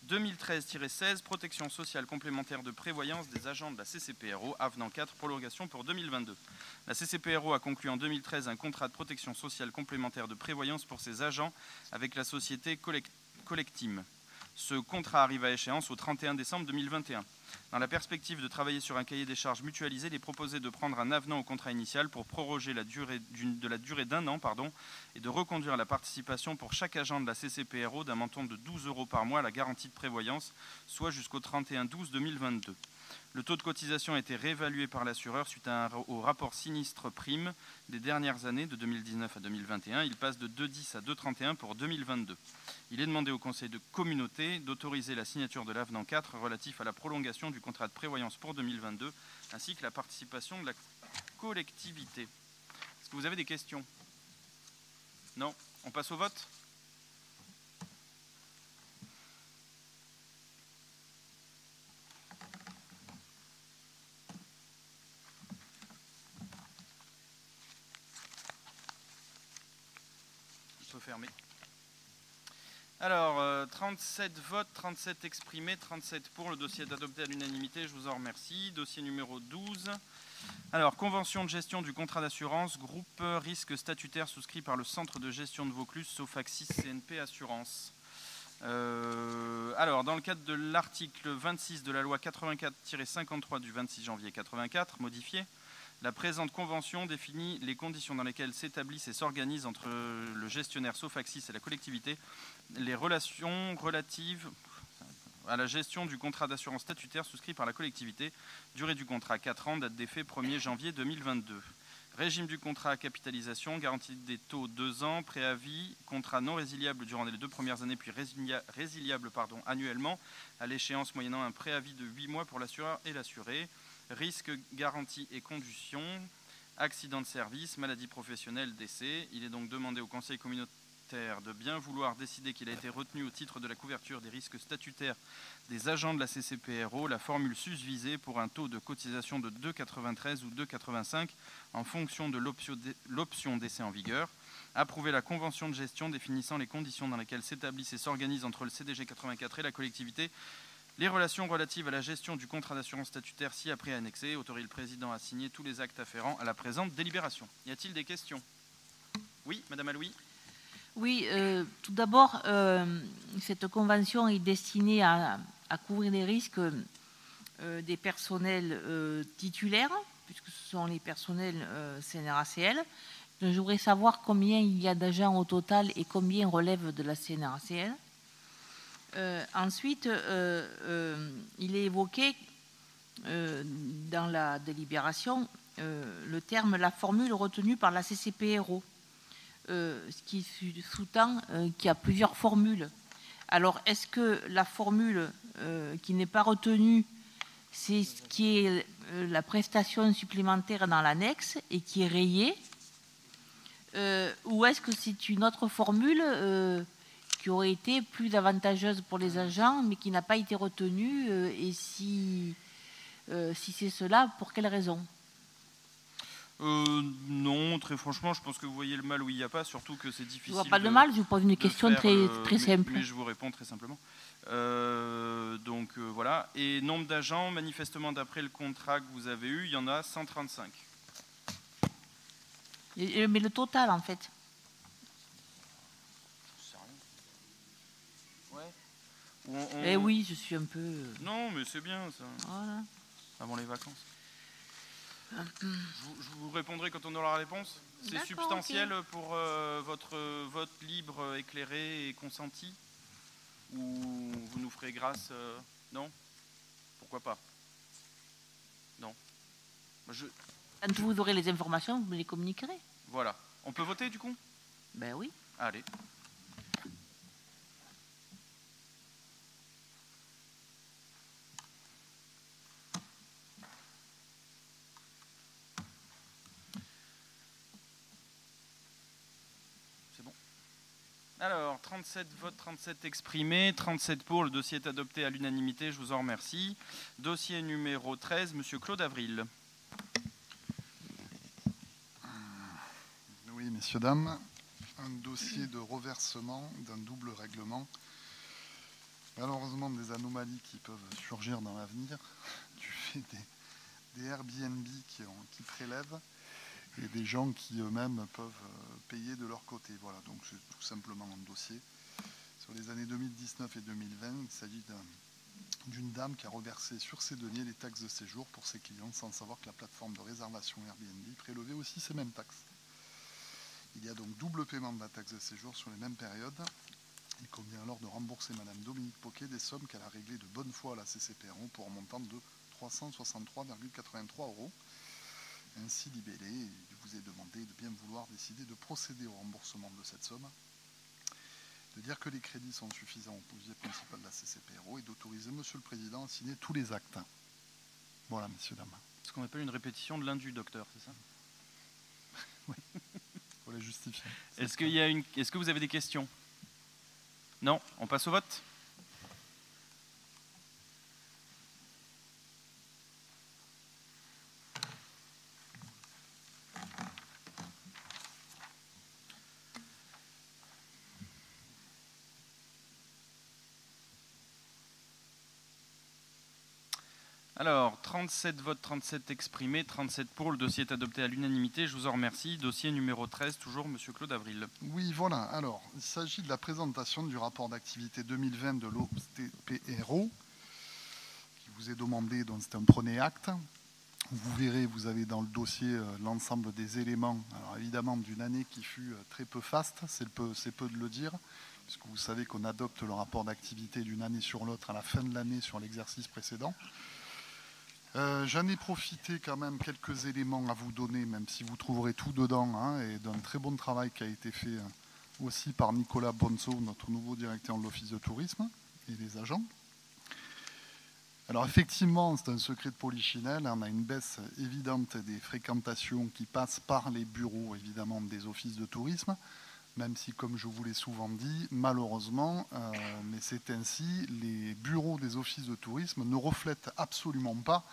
2013-16, protection sociale complémentaire de prévoyance des agents de la CCPRO, avenant 4, prolongation pour 2022. La CCPRO a conclu en 2013 un contrat de protection sociale complémentaire de prévoyance pour ses agents avec la société Collectim. Ce contrat arrive à échéance au 31 décembre 2021. Dans la perspective de travailler sur un cahier des charges mutualisé, il est proposé de prendre un avenant au contrat initial pour proroger la durée d'un an et de reconduire la participation pour chaque agent de la CCPRO d'un montant de 12 € par mois à la garantie de prévoyance, soit jusqu'au 31/12/2022. Le taux de cotisation a été réévalué par l'assureur suite au rapport sinistre prime des dernières années de 2019 à 2021. Il passe de 2,10 à 2,31 pour 2022. Il est demandé au Conseil de communauté d'autoriser la signature de l'avenant 4 relatif à la prolongation du contrat de prévoyance pour 2022 ainsi que la participation de la collectivité. Est-ce que vous avez des questions? Non? On passe au vote? Fermé. Alors, 37 votes, 37 exprimés, 37 pour. Le dossier est adopté à l'unanimité, je vous en remercie. Dossier numéro 12. Alors, convention de gestion du contrat d'assurance, groupe risque statutaire souscrit par le centre de gestion de Vaucluse, Sofaxis CNP Assurance. Alors, dans le cadre de l'article 26 de la loi 84-53 du 26 janvier 84, modifié, la présente convention définit les conditions dans lesquelles s'établissent et s'organisent entre le gestionnaire Sofaxis et la collectivité les relations relatives à la gestion du contrat d'assurance statutaire souscrit par la collectivité. Durée du contrat 4 ans, date d'effet 1er janvier 2022. Régime du contrat à capitalisation, garantie des taux 2 ans, préavis, contrat non résiliable durant les 2 premières années, puis résiliable annuellement, à l'échéance moyennant un préavis de 8 mois pour l'assureur et l'assuré. Risque, garantie et conditions, accident de service, maladie professionnelle, décès. Il est donc demandé au Conseil communautaire de bien vouloir décider qu'il a été retenu au titre de la couverture des risques statutaires des agents de la CCPRO la formule susvisée pour un taux de cotisation de 2,93 ou 2,85 en fonction de l'option d'essai en vigueur. Approuver la convention de gestion définissant les conditions dans lesquelles s'établissent et s'organisent entre le CDG 84 et la collectivité les relations relatives à la gestion du contrat d'assurance statutaire ci-après annexé. Autoriser le président à signer tous les actes afférents à la présente délibération. Y a-t-il des questions? Oui, Madame Aloui. Oui, tout d'abord, cette convention est destinée à couvrir les risques des personnels titulaires, puisque ce sont les personnels CNRACL. Donc, je voudrais savoir combien il y a d'agents au total et combien relèvent de la CNRACL. Ensuite, il est évoqué dans la délibération le terme « la formule retenue par la CCPRO », ce qui sous-tend qu'il y a plusieurs formules. Alors, est-ce que la formule qui n'est pas retenue, c'est ce qui est la prestation supplémentaire dans l'annexe et qui est rayée, ou est-ce que c'est une autre formule qui aurait été plus avantageuse pour les agents, mais qui n'a pas été retenue. Et si c'est cela, pour quelle raison? Non, très franchement, je pense que vous voyez le mal où il n'y a pas, surtout que c'est difficile. Je ne vois pas le mal, je vous pose une question très simple. Mais je vous réponds très simplement. Voilà. Et nombre d'agents, manifestement, d'après le contrat que vous avez eu, il y en a 135. Mais le total, en fait. Eh oui, je suis un peu... Non, mais c'est bien, ça. Voilà. Avant les vacances. Je vous répondrai quand on aura la réponse. C'est substantiel pour votre vote libre, éclairé et consenti? Ou vous nous ferez grâce? Non? Pourquoi pas? Non. Quand vous aurez les informations, vous me les communiquerez. Voilà. On peut voter du coup? Ben oui. Allez. Alors, 37 votes, 37 exprimés, 37 pour. Le dossier est adopté à l'unanimité. Je vous en remercie. Dossier numéro 13, Monsieur Claude Avril. Oui, messieurs, dames. Un dossier de reversement d'un double règlement. Malheureusement, des anomalies qui peuvent surgir dans l'avenir du fait des Airbnb qui prélèvent et des gens qui eux-mêmes peuvent payer de leur côté. Voilà, donc c'est tout simplement un dossier. Sur les années 2019 et 2020, il s'agit d'une dame qui a reversé sur ses deniers les taxes de séjour pour ses clients sans savoir que la plateforme de réservation Airbnb prélevait aussi ces mêmes taxes. Il y a donc double paiement de la taxe de séjour sur les mêmes périodes. Il convient alors de rembourser Madame Dominique Poquet des sommes qu'elle a réglées de bonne foi à la CCPRO pour un montant de 363,83 €. Ainsi libellé, il vous est demandé de bien vouloir décider de procéder au remboursement de cette somme, de dire que les crédits sont suffisants au budget principal de la CCPRO et d'autoriser Monsieur le Président à signer tous les actes. Voilà, messieurs, dames. Ce qu'on appelle une répétition de l'indu, docteur, c'est ça? Oui, il faut les justifier. Est-ce que vous avez des questions? Non? On passe au vote? Alors, 37 votes, 37 exprimés, 37 pour. Le dossier est adopté à l'unanimité. Je vous en remercie. Dossier numéro 13, toujours Monsieur Claude Avril. Oui, voilà. Alors, il s'agit de la présentation du rapport d'activité 2020 de l'OPRO, qui vous est demandé, donc c'est un premier acte. Vous verrez, vous avez dans le dossier l'ensemble des éléments, alors évidemment d'une année qui fut très peu faste, c'est peu de le dire, puisque vous savez qu'on adopte le rapport d'activité d'une année sur l'autre à la fin de l'année sur l'exercice précédent. J'en ai profité quand même quelques éléments à vous donner, même si vous trouverez tout dedans, hein, et d'un très bon travail qui a été fait aussi par Nicolas Bonzo, notre nouveau directeur de l'Office de tourisme, et les agents. Alors effectivement, c'est un secret de polichinelle, on a une baisse évidente des fréquentations qui passent par les bureaux, évidemment, des offices de tourisme, même si, comme je vous l'ai souvent dit, malheureusement, mais c'est ainsi, les bureaux des offices de tourisme ne reflètent absolument pas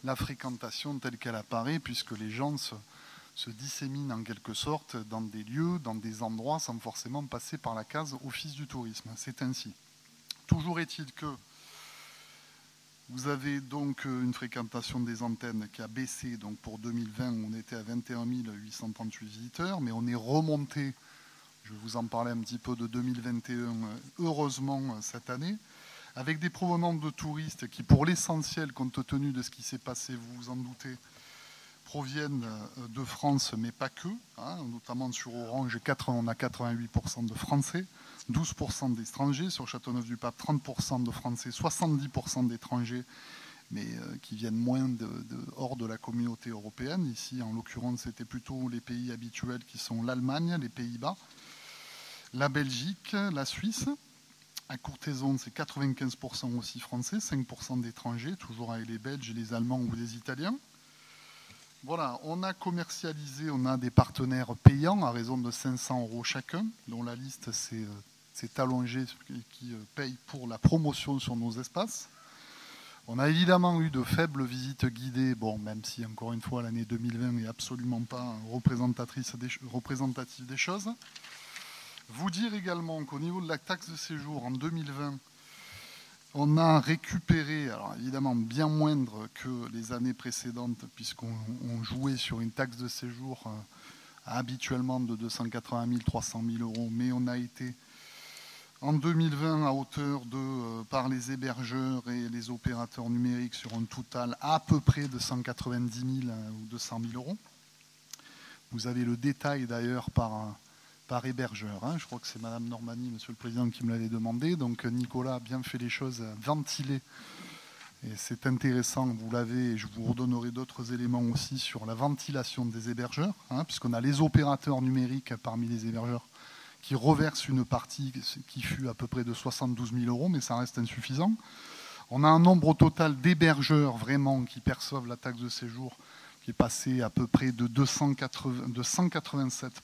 la fréquentation telle qu'elle apparaît, puisque les gens se disséminent en quelque sorte dans des lieux, dans des endroits, sans forcément passer par la case office du tourisme. C'est ainsi. Toujours est-il que vous avez donc une fréquentation des antennes qui a baissé. Donc pour 2020, on était à 21 838 visiteurs, mais on est remonté. Je vais vous en parler un petit peu de 2021, heureusement cette année, avec des provenances de touristes qui, pour l'essentiel, compte tenu de ce qui s'est passé, vous vous en doutez, proviennent de France, mais pas que, hein, notamment sur Orange, on a 88% de Français, 12% d'étrangers, sur Châteauneuf-du-Pape, 30% de Français, 70% d'étrangers, mais qui viennent moins hors de la communauté européenne. Ici, en l'occurrence, c'était plutôt les pays habituels qui sont l'Allemagne, les Pays-Bas, la Belgique, la Suisse. À Courthézon, c'est 95% aussi français, 5% d'étrangers, toujours avec les Belges, les Allemands ou les Italiens. Voilà, on a commercialisé, on a des partenaires payants à raison de 500 € chacun, dont la liste c'est c'est Allongé qui paye pour la promotion sur nos espaces. On a évidemment eu de faibles visites guidées, bon, même si encore une fois l'année 2020 n'est absolument pas représentative des choses. Vous dire également qu'au niveau de la taxe de séjour en 2020, on a récupéré, alors évidemment bien moindre que les années précédentes, puisqu'on jouait sur une taxe de séjour habituellement de 280 000, 300 000 euros, mais on a été en 2020 à hauteur de, par les hébergeurs et les opérateurs numériques, sur un total à peu près de 190 000 ou 200 000 euros. Vous avez le détail d'ailleurs par hébergeur. Hein. Je crois que c'est Madame Normani, Monsieur le Président, qui me l'avait demandé. Donc Nicolas a bien fait les choses, ventilées. Et c'est intéressant, vous l'avez, et je vous redonnerai d'autres éléments aussi sur la ventilation des hébergeurs, hein, puisqu'on a les opérateurs numériques parmi les hébergeurs qui reversent une partie qui fut à peu près de 72 000 euros, mais ça reste insuffisant. On a un nombre total d'hébergeurs vraiment qui perçoivent la taxe de séjour qui est passé à peu près de 187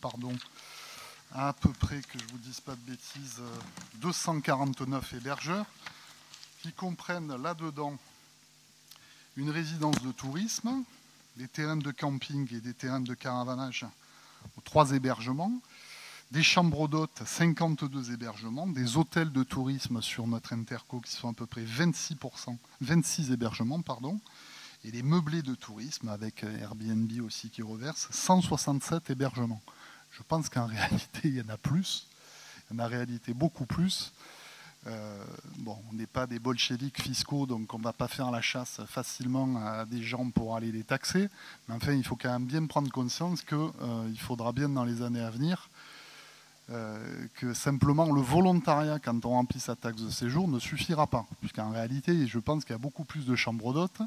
à peu près, que je ne vous dise pas de bêtises, 249 hébergeurs qui comprennent là-dedans une résidence de tourisme, des terrains de camping et des terrains de caravanage aux 3 hébergements, des chambres d'hôtes, 52 hébergements, des hôtels de tourisme sur notre interco qui sont à peu près 26 hébergements, et les meublés de tourisme avec Airbnb aussi qui reverse 167 hébergements. Je pense qu'en réalité, il y en a plus, il y en a en réalité beaucoup plus. Bon, on n'est pas des bolcheviks fiscaux, donc on ne va pas faire la chasse facilement à des gens pour aller les taxer. Mais enfin, il faut quand même bien prendre conscience qu'il faudra bien dans les années à venir que simplement le volontariat, quand on remplit sa taxe de séjour, ne suffira pas. Puisqu'en réalité, je pense qu'il y a beaucoup plus de chambres d'hôtes.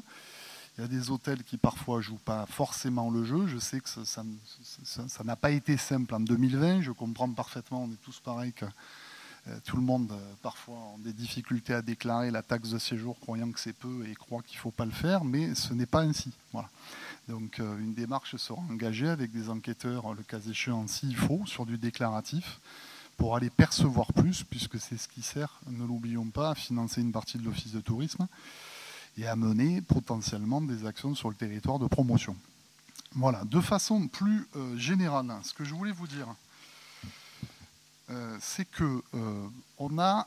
Il y a des hôtels qui parfois ne jouent pas forcément le jeu. Je sais que ça n'a pas été simple en 2020. Je comprends parfaitement, on est tous pareils, que tout le monde parfois a des difficultés à déclarer la taxe de séjour, croyant que c'est peu et croit qu'il ne faut pas le faire, mais ce n'est pas ainsi. Voilà. Donc une démarche sera engagée avec des enquêteurs, le cas échéant, s'il faut, sur du déclaratif, pour aller percevoir plus, puisque c'est ce qui sert, ne l'oublions pas, à financer une partie de l'office de tourisme et à mener potentiellement des actions sur le territoire de promotion. Voilà, de façon plus générale, ce que je voulais vous dire, c'est que on a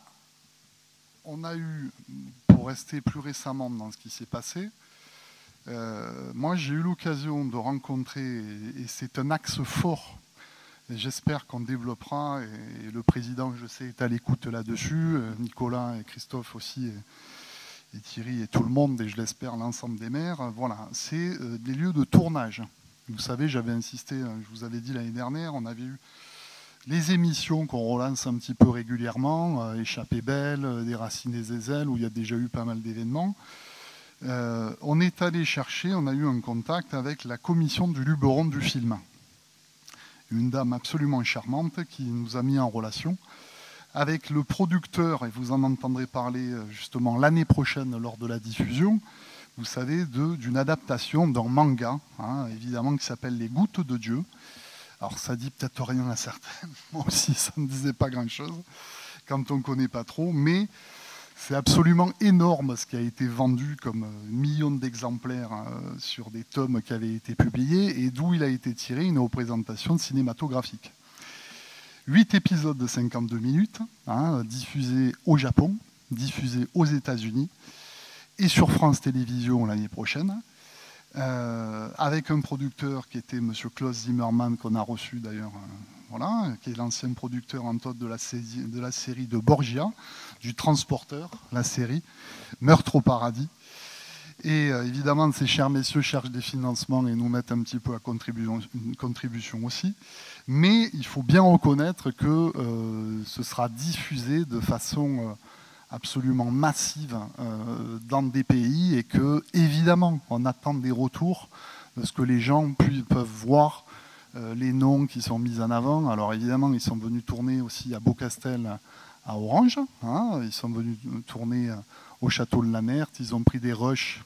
eu, pour rester plus récemment dans ce qui s'est passé, moi j'ai eu l'occasion de rencontrer, et c'est un axe fort, et j'espère qu'on développera, et le président, je sais, est à l'écoute là-dessus, Nicolas et Christophe aussi, et Thierry et tout le monde, et je l'espère l'ensemble des maires, voilà, c'est des lieux de tournage. Vous savez, j'avais insisté, je vous avais dit l'année dernière, on avait eu les émissions qu'on relance un petit peu régulièrement, Échappée belle, Des racines et des ailes, où il y a déjà eu pas mal d'événements. On est allé chercher, on a eu un contact avec la commission du Luberon du film. Une dame absolument charmante qui nous a mis en relation avec le producteur, et vous en entendrez parler justement l'année prochaine lors de la diffusion, vous savez, d'une adaptation d'un manga, hein, évidemment, qui s'appelle Les Gouttes de Dieu. Alors ça dit peut-être rien à certains, moi aussi ça ne disait pas grand-chose quand on ne connaît pas trop, mais c'est absolument énorme ce qui a été vendu comme millions d'exemplaires sur des tomes qui avaient été publiés et d'où il a été tiré une représentation cinématographique. 8 épisodes de 52 minutes, hein, diffusés au Japon, diffusés aux États-Unis et sur France Télévisions l'année prochaine. Avec un producteur qui était M. Klaus Zimmermann, qu'on a reçu d'ailleurs, voilà, qui est l'ancien producteur en tête de la série de Borgia, du Transporteur, la série Meurtre au paradis. Et évidemment, ces chers messieurs cherchent des financements et nous mettent un petit peu à contribution aussi. Mais il faut bien reconnaître que ce sera diffusé de façon absolument massive dans des pays et que, évidemment, on attend des retours de ce que les gens peuvent voir, les noms qui sont mis en avant. Alors, évidemment, ils sont venus tourner aussi à Beaucastel, à Orange. Hein, ils sont venus tourner au Château de la Nerte. Ils ont pris des rushs.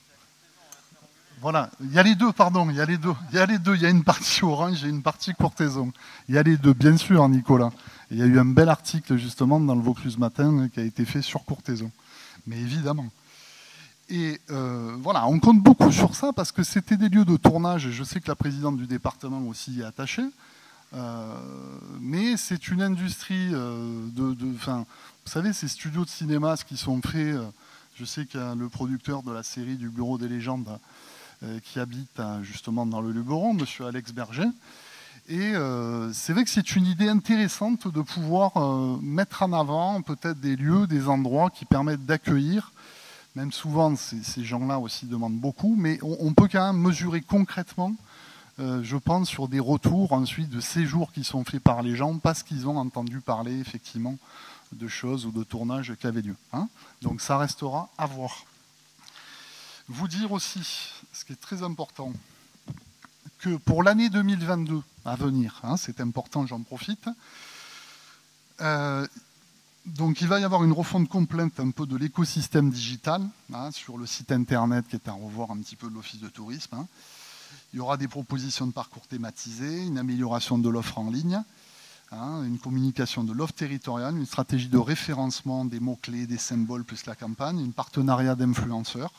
Voilà, il y a les deux, pardon, il y a les deux. Il y a une partie Orange et une partie Courthézon. Il y a les deux, bien sûr, Nicolas. Il y a eu un bel article justement dans le Vaucluse Matin qui a été fait sur Courthézon. Mais évidemment. Et voilà, on compte beaucoup sur ça parce que c'était des lieux de tournage. Et je sais que la présidente du département aussi y est attachée. Mais c'est une industrie vous savez, ces studios de cinéma qui sont faits. Je sais qu'il y a le producteur de la série du Bureau des légendes qui habite justement dans le Luberon, monsieur Alex Berger. Et c'est vrai que c'est une idée intéressante de pouvoir mettre en avant peut-être des lieux, des endroits qui permettent d'accueillir. Même souvent, ces gens-là aussi demandent beaucoup, mais on peut quand même mesurer concrètement, je pense, sur des retours ensuite de séjours qui sont faits par les gens parce qu'ils ont entendu parler effectivement de choses ou de tournages qui avaient lieu. Hein. Donc ça restera à voir. Vous dire aussi, ce qui est très important, que pour l'année 2022 à venir, hein, c'est important, j'en profite, donc il va y avoir une refonte complète un peu de l'écosystème digital hein, sur le site internet qui est à revoir un petit peu de l'Office de tourisme. Hein. Il y aura des propositions de parcours thématisés, une amélioration de l'offre en ligne, hein, une communication de l'offre territoriale, une stratégie de référencement des mots-clés, des symboles plus la campagne, un partenariat d'influenceurs,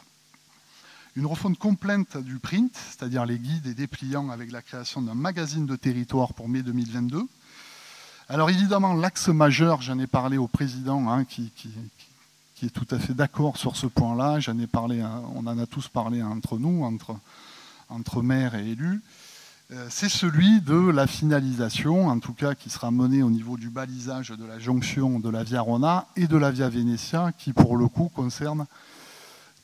une refonte complète du print, c'est-à-dire les guides et dépliants avec la création d'un magazine de territoire pour mai 2022. Alors évidemment, l'axe majeur, j'en ai parlé au président hein, qui est tout à fait d'accord sur ce point-là. J'en ai parlé, on en a tous parlé entre nous, entre maires et élus. C'est celui de la finalisation, en tout cas qui sera menée au niveau du balisage de la jonction de la Via Rona et de la Via Venezia, qui pour le coup concerne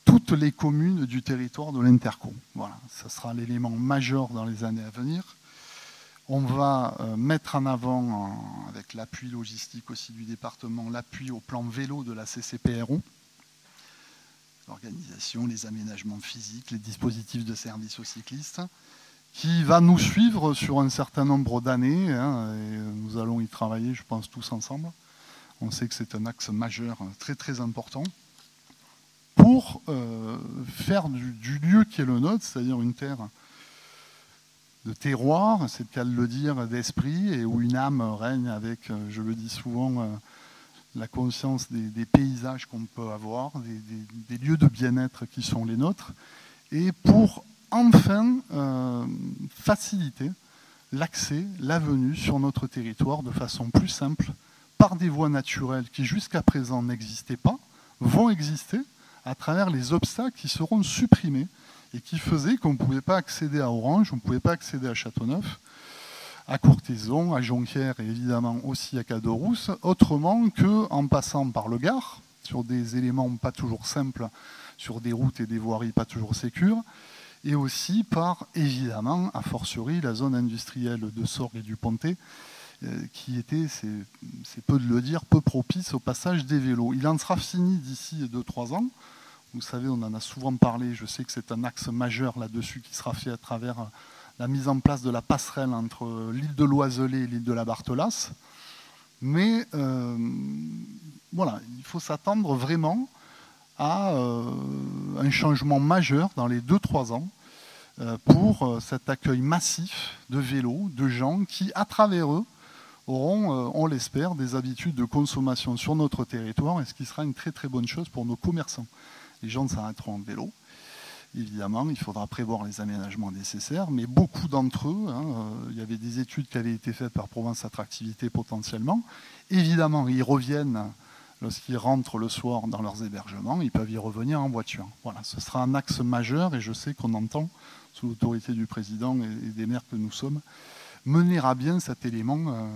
toutes les communes du territoire de l'Interco. Voilà, ça sera l'élément majeur dans les années à venir. On va mettre en avant, avec l'appui logistique aussi du département, l'appui au plan vélo de la CCPRO, l'organisation, les aménagements physiques, les dispositifs de service aux cyclistes, qui va nous suivre sur un certain nombre d'années, hein, et nous allons y travailler, je pense, tous ensemble. On sait que c'est un axe majeur très très important pour faire du lieu qui est le nôtre, c'est-à-dire une terre de terroir, c'est le cas de le dire, d'esprit, et où une âme règne avec, je le dis souvent, la conscience des paysages qu'on peut avoir, des lieux de bien-être qui sont les nôtres, et pour enfin faciliter l'accès, la venue sur notre territoire de façon plus simple, par des voies naturelles qui jusqu'à présent n'existaient pas, vont exister à travers les obstacles qui seront supprimés et qui faisaient qu'on ne pouvait pas accéder à Orange, on ne pouvait pas accéder à Châteauneuf, à Courthézon, à Jonquière et évidemment aussi à Caderousse, autrement qu'en passant par le Gard, sur des éléments pas toujours simples, sur des routes et des voiries pas toujours sécures, et aussi par, évidemment, a fortiori, la zone industrielle de Sorgues et du Pontet, qui était, c'est peu de le dire, peu propice au passage des vélos. Il en sera fini d'ici 2-3 ans. Vous savez, on en a souvent parlé, je sais que c'est un axe majeur là-dessus qui sera fait à travers la mise en place de la passerelle entre l'île de l'Oiselay et l'île de la Barthelasse. Mais voilà, il faut s'attendre vraiment à un changement majeur dans les 2-3 ans pour cet accueil massif de vélos, de gens qui, à travers eux, auront, on l'espère, des habitudes de consommation sur notre territoire, et ce qui sera une très très bonne chose pour nos commerçants. Les gens s'arrêteront en vélo. Évidemment, il faudra prévoir les aménagements nécessaires, mais beaucoup d'entre eux, il y avait des études qui avaient été faites par Provence Attractivité potentiellement, évidemment, ils reviennent lorsqu'ils rentrent le soir dans leurs hébergements, ils peuvent y revenir en voiture. Voilà, ce sera un axe majeur, et je sais qu'on entend, sous l'autorité du président et des maires que nous sommes, mener à bien cet élément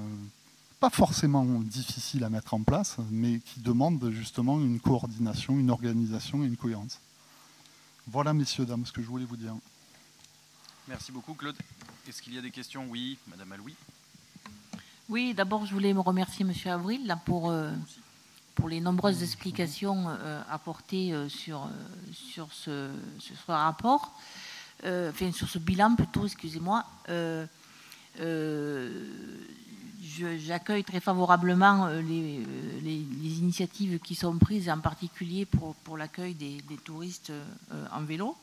pas forcément difficile à mettre en place, mais qui demande justement une coordination, une organisation et une cohérence. Voilà, messieurs, dames, ce que je voulais vous dire. Merci beaucoup, Claude. Est-ce qu'il y a des questions? Oui, Madame Aloui. Oui, d'abord, je voulais me remercier M. Avril là, pour les nombreuses explications apportées sur ce rapport, enfin sur ce bilan plutôt, excusez-moi. J'accueille très favorablement les initiatives qui sont prises, en particulier pour l'accueil des touristes en vélo.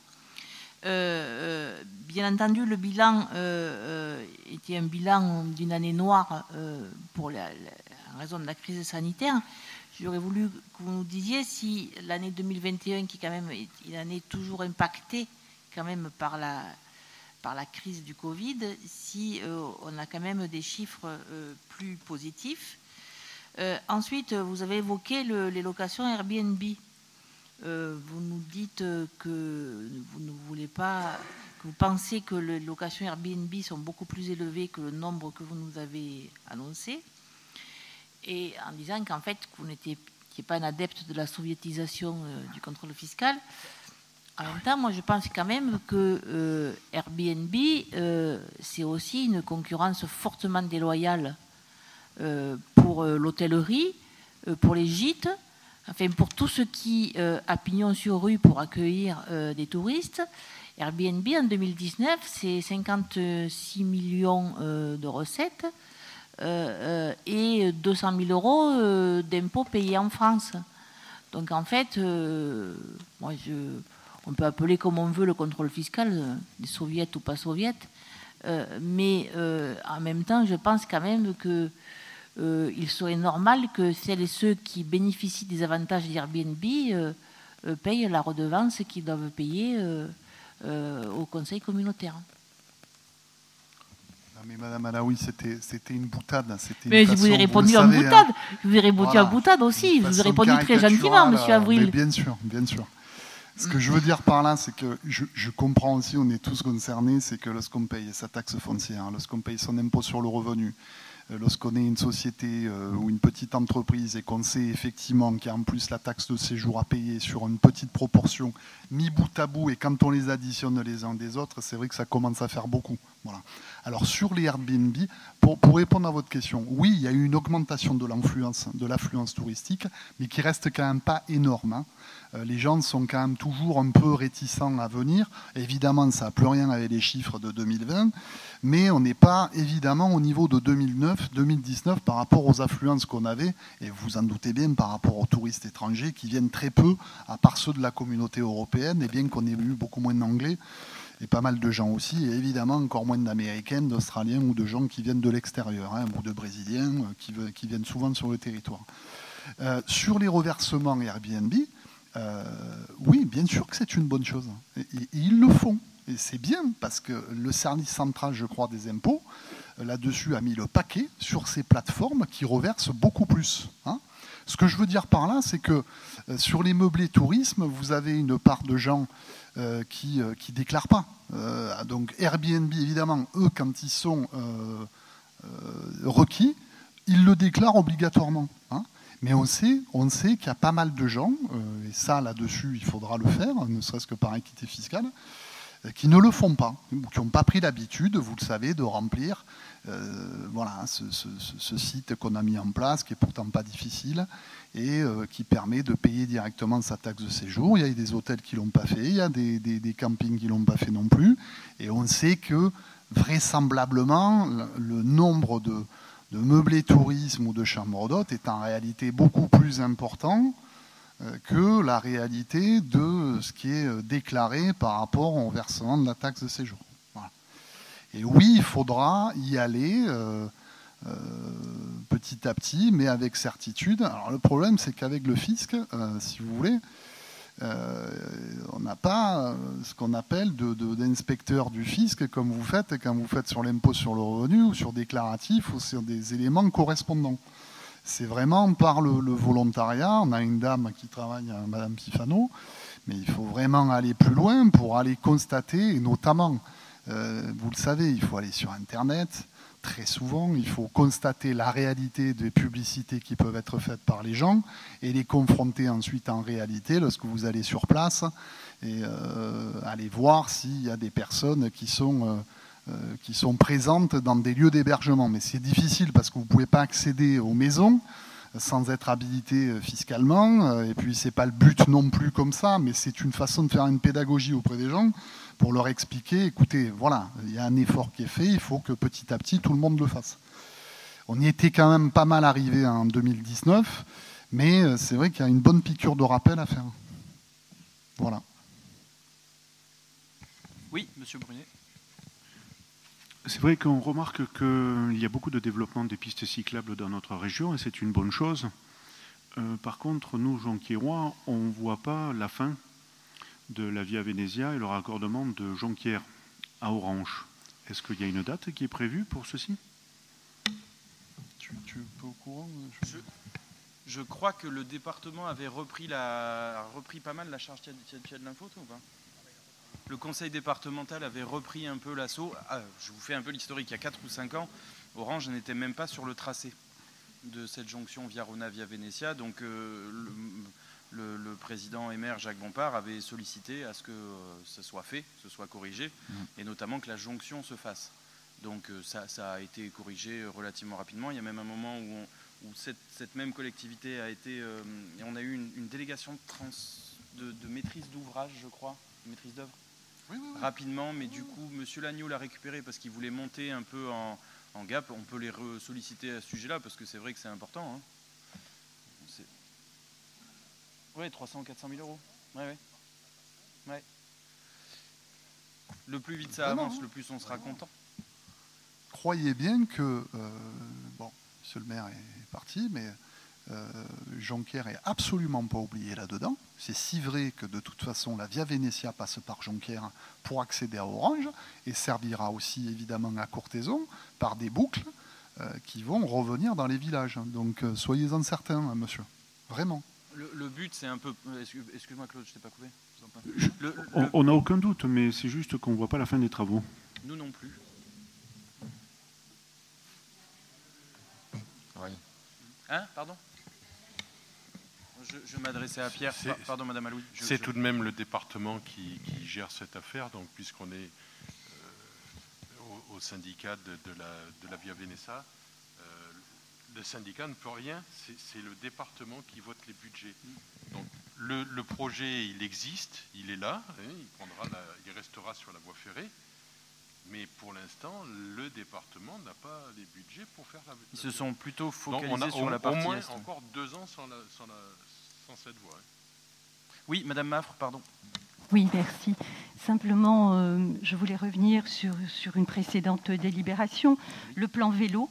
Bien entendu, le bilan était un bilan d'une année noire pour en raison de la crise sanitaire. J'aurais voulu que vous nous disiez si l'année 2021, qui quand même est une année toujours impactée quand même par la crise du Covid, si on a quand même des chiffres plus positifs. Ensuite, vous avez évoqué les locations Airbnb. Vous nous dites que vous ne voulez pas, que vous pensez que les locations Airbnb sont beaucoup plus élevées que le nombre que vous nous avez annoncé, et en disant qu'en fait, que vous n'étiez pas un adepte de la soviétisation du contrôle fiscal. En même temps, moi, je pense quand même que Airbnb, c'est aussi une concurrence fortement déloyale pour l'hôtellerie, pour les gîtes, enfin pour tout ce qui a pignon sur rue pour accueillir des touristes. Airbnb, en 2019, c'est 56 millions de recettes et 200 000 euros d'impôts payés en France. Donc en fait, moi, on peut appeler comme on veut le contrôle fiscal, des soviets ou pas soviets, mais en même temps, je pense quand même que il serait normal que celles et ceux qui bénéficient des avantages d'Airbnb payent la redevance qu'ils doivent payer au conseil communautaire. Mais Madame Alaoui, c'était une boutade. Mais je vous ai répondu en boutade. Je vous ai répondu en boutade aussi. Je vous ai répondu très gentiment, Monsieur Avril. Bien sûr, bien sûr. Ce que je veux dire par là, c'est que je comprends aussi, on est tous concernés, c'est que lorsqu'on paye sa taxe foncière, lorsqu'on paye son impôt sur le revenu, lorsqu'on est une société ou une petite entreprise et qu'on sait effectivement qu'il y a en plus la taxe de séjour à payer sur une petite proportion, mis bout à bout, et quand on les additionne les uns des autres, c'est vrai que ça commence à faire beaucoup. Voilà. Alors sur les Airbnb, pour répondre à votre question, oui, il y a eu une augmentation de l'affluence touristique, mais qui reste quand même pas énorme, hein. Les gens sont quand même toujours un peu réticents à venir. Évidemment, ça n'a plus rien avec les chiffres de 2020, mais on n'est pas évidemment au niveau de 2019 par rapport aux affluences qu'on avait, et vous en doutez bien, par rapport aux touristes étrangers qui viennent très peu, à part ceux de la communauté européenne, et bien qu'on ait eu beaucoup moins d'anglais, et pas mal de gens aussi, et évidemment encore moins d'Américains, d'Australiens ou de gens qui viennent de l'extérieur, hein, ou de Brésiliens qui viennent souvent sur le territoire. Sur les reversements Airbnb, oui, bien sûr que c'est une bonne chose. Et ils le font. Et c'est bien parce que le service central, je crois, des impôts, là-dessus a mis le paquet sur ces plateformes qui reversent beaucoup plus. Hein. Ce que je veux dire par là, c'est que sur les meublés tourisme, vous avez une part de gens qui ne déclarent pas. Donc Airbnb, évidemment, eux, quand ils sont requis, ils le déclarent obligatoirement. Hein. Mais on sait qu'il y a pas mal de gens, et ça, là-dessus, il faudra le faire, ne serait-ce que par équité fiscale, qui ne le font pas, ou qui n'ont pas pris l'habitude, vous le savez, de remplir voilà, ce site qu'on a mis en place, qui est pourtant pas difficile, et qui permet de payer directement sa taxe de séjour. Il y a des hôtels qui ne l'ont pas fait, il y a des campings qui ne l'ont pas fait non plus, et on sait que, vraisemblablement, le nombre de meublé tourisme ou de chambres d'hôtes est en réalité beaucoup plus important que la réalité de ce qui est déclaré par rapport au versement de la taxe de séjour. Voilà. Et oui, il faudra y aller petit à petit, mais avec certitude. Alors le problème, c'est qu'avec le fisc, si vous voulez, on n'a pas ce qu'on appelle d'inspecteur du fisc comme vous faites quand vous faites sur l'impôt sur le revenu ou sur déclaratif ou sur des éléments correspondants. C'est vraiment par le volontariat. On a une dame qui travaille, Madame Pifano, mais il faut vraiment aller plus loin pour aller constater, et notamment, vous le savez, il faut aller sur Internet. Très souvent, il faut constater la réalité des publicités qui peuvent être faites par les gens et les confronter ensuite en réalité lorsque vous allez sur place et aller voir s'il y a des personnes qui sont présentes dans des lieux d'hébergement. Mais c'est difficile parce que vous ne pouvez pas accéder aux maisons sans être habilité fiscalement. Et puis, ce n'est pas le but non plus comme ça, mais c'est une façon de faire une pédagogie auprès des gens pour leur expliquer, écoutez, voilà, il y a un effort qui est fait, il faut que petit à petit, tout le monde le fasse. On y était quand même pas mal arrivé en 2019, mais c'est vrai qu'il y a une bonne piqûre de rappel à faire. Voilà. Oui, Monsieur Brunet. C'est vrai qu'on remarque qu'il y a beaucoup de développement des pistes cyclables dans notre région et c'est une bonne chose. Par contre, nous, Jonquiérois, on ne voit pas la fin de la Via Venezia et le raccordement de Jonquière à Orange. Est-ce qu'il y a une date qui est prévue pour ceci? Tu es pas au courant? Je crois que le département avait repris pas mal la charge. Tu as de l'info, toi, ou pas? Le conseil départemental avait repris un peu l'assaut. Je vous fais un peu l'historique. Il y a 4 ou 5 ans, Orange n'était même pas sur le tracé de cette jonction via Rona, via Venezia. Donc le président et maire Jacques Bompard avait sollicité à ce que ce soit fait, ce soit corrigé, et notamment que la jonction se fasse. Donc ça a été corrigé relativement rapidement. Il y a même un moment où cette même collectivité a été... et on a eu une délégation de maîtrise d'ouvrage, je crois, maîtrise d'œuvre. Oui. Rapidement, mais du coup, M. Lagneau l'a récupéré parce qu'il voulait monter un peu en gap. On peut les solliciter à ce sujet-là parce que c'est vrai que c'est important. Hein. Oui, 300 ou 400 000 euros. Ouais. Le plus vite ça avance, le plus on sera content. Croyez bien que, bon, monsieur le maire est parti, mais Jonquière est absolument pas oublié là-dedans. C'est si vrai que de toute façon la Via Venezia passe par Jonquière pour accéder à Orange et servira aussi évidemment à Courthézon par des boucles qui vont revenir dans les villages. Donc soyez-en certains, hein, monsieur. Vraiment. Le but c'est un peu... Excuse-moi Claude, je t'ai pas coupé. On n'a aucun doute, mais c'est juste qu'on ne voit pas la fin des travaux. Nous non plus. Oui. Hein, pardon? Je m'adressais à Pierre. Pardon, Madame Alouis. C'est tout de même le département qui gère cette affaire, donc puisqu'on est au syndicat de la Via Venezia, le syndicat ne peut rien, c'est le département qui vote les budgets. Donc le projet, il existe, il est là, il restera sur la voie ferrée. Mais pour l'instant, le département n'a pas les budgets pour faire la... Ils se sont plutôt focalisés sur la partie... Au moins encore 2 ans sans cette voie. Oui, Madame Maffre, pardon. Oui, merci. Simplement, je voulais revenir sur une précédente délibération. Le plan vélo,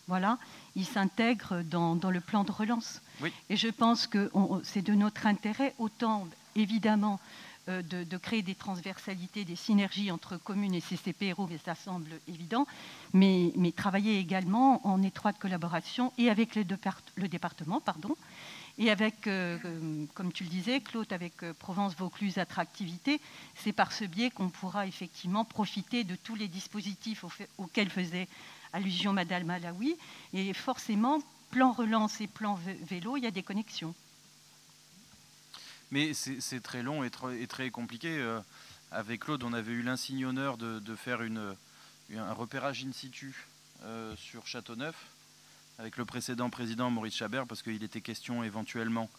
voilà, il s'intègre dans le plan de relance. Oui. Et je pense que c'est de notre intérêt, autant évidemment... De créer des transversalités, des synergies entre communes et CCPRO, mais ça semble évident, mais travailler également en étroite collaboration et avec le département, et avec, comme tu le disais, Claude, avec Provence-Vaucluse Attractivité. C'est par ce biais qu'on pourra effectivement profiter de tous les dispositifs auxquels faisait allusion Madame Alaoui. Et forcément, plan relance et plan vélo, il y a des connexions. Mais c'est très long et très compliqué. Avec Claude, on avait eu l'insigne honneur de faire un repérage in situ sur Châteauneuf avec le précédent président Maurice Chabert, parce qu'il était question éventuellement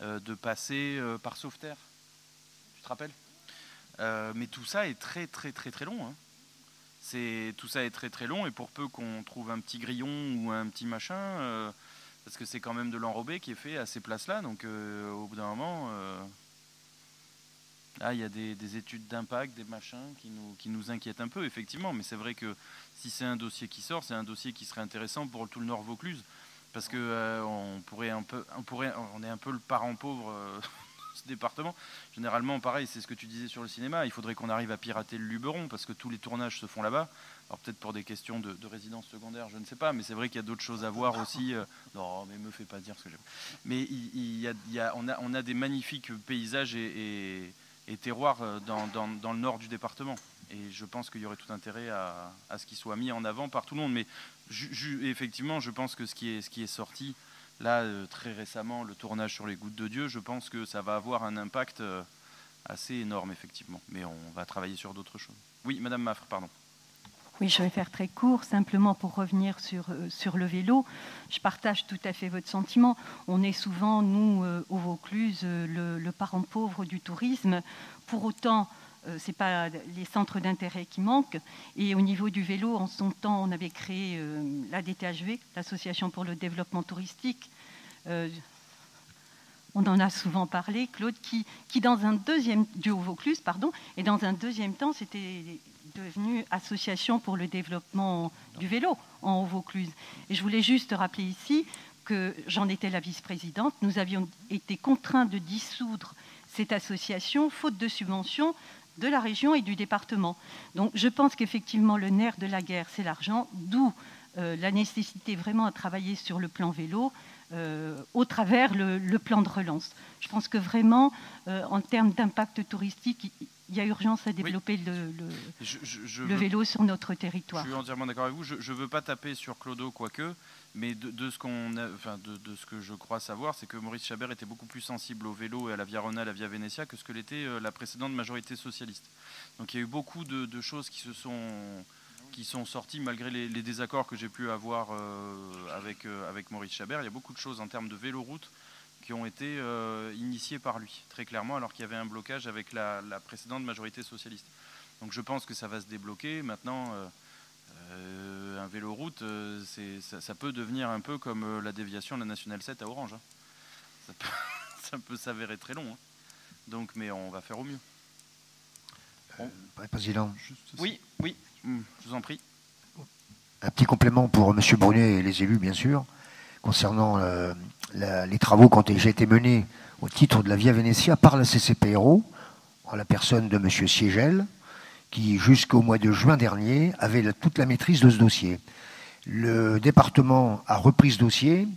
de passer par Sauveterre. Tu te rappelles? Mais tout ça est très long. Hein. Tout ça est très long, et pour peu qu'on trouve un petit grillon ou un petit machin... parce que c'est quand même de l'enrobé qui est fait à ces places-là. Donc, au bout d'un moment, là, il y a des études d'impact, des machins qui nous inquiètent un peu, effectivement. Mais c'est vrai que si c'est un dossier qui sort, c'est un dossier qui serait intéressant pour tout le Nord Vaucluse. Parce que on est un peu le parent pauvre de ce département. Généralement, pareil, c'est ce que tu disais sur le cinéma. Il faudrait qu'on arrive à pirater le Luberon, parce que tous les tournages se font là-bas. Alors peut-être pour des questions de résidence secondaire, je ne sais pas, mais c'est vrai qu'il y a d'autres choses à voir aussi. Non, mais me fais pas dire ce que j'aime. Mais on a des magnifiques paysages et terroirs dans le nord du département. Et je pense qu'il y aurait tout intérêt à ce qu'il soit mis en avant par tout le monde. Mais effectivement, je pense que ce qui est sorti, là, très récemment, le tournage sur les Gouttes de Dieu, je pense que ça va avoir un impact assez énorme, effectivement. Mais on va travailler sur d'autres choses. Oui, Madame Maffre, pardon. Oui, je vais faire très court, simplement pour revenir sur le vélo. Je partage tout à fait votre sentiment. On est souvent, nous, au Vaucluse, le parent pauvre du tourisme. Pour autant, ce n'est pas les centres d'intérêt qui manquent. Et au niveau du vélo, en son temps, on avait créé la DTHV, l'Association pour le développement touristique. On en a souvent parlé, Claude, qui dans un deuxième, du Haut-Vaucluse, pardon, et dans un deuxième temps, c'était devenue Association pour le développement du vélo en Haut-Vaucluse. Et je voulais juste rappeler ici que j'en étais la vice-présidente. Nous avions été contraints de dissoudre cette association, faute de subventions de la région et du département. Donc je pense qu'effectivement le nerf de la guerre, c'est l'argent, d'où la nécessité vraiment à travailler sur le plan vélo au travers le plan de relance. Je pense que vraiment, en termes d'impact touristique, il y a urgence à développer le vélo sur notre territoire. Je suis entièrement d'accord avec vous. Je ne veux pas taper sur Clodo, quoique, mais de ce que je crois savoir, c'est que Maurice Chabert était beaucoup plus sensible au vélo et à la Via Rona, à la Via Venezia, que ce que l'était la précédente majorité socialiste. Donc il y a eu beaucoup de choses qui sont sorties, malgré les désaccords que j'ai pu avoir avec Maurice Chabert. Il y a beaucoup de choses en termes de véloroute qui ont été initiées par lui, très clairement, alors qu'il y avait un blocage avec la précédente majorité socialiste. Donc je pense que ça va se débloquer. Maintenant, un véloroute, ça peut devenir un peu comme la déviation de la Nationale 7 à Orange. Hein. Ça peut s'avérer très long. Hein. Donc, mais on va faire au mieux. Président. Oui, je vous en prie. Un petit complément pour M. Brunet et les élus, bien sûr, concernant les travaux qui ont déjà été menés au titre de la Via Venezia par la CCPRO, en la personne de M. Siegel, qui jusqu'au mois de juin dernier avait toute la maîtrise de ce dossier. Le département a repris ce dossier.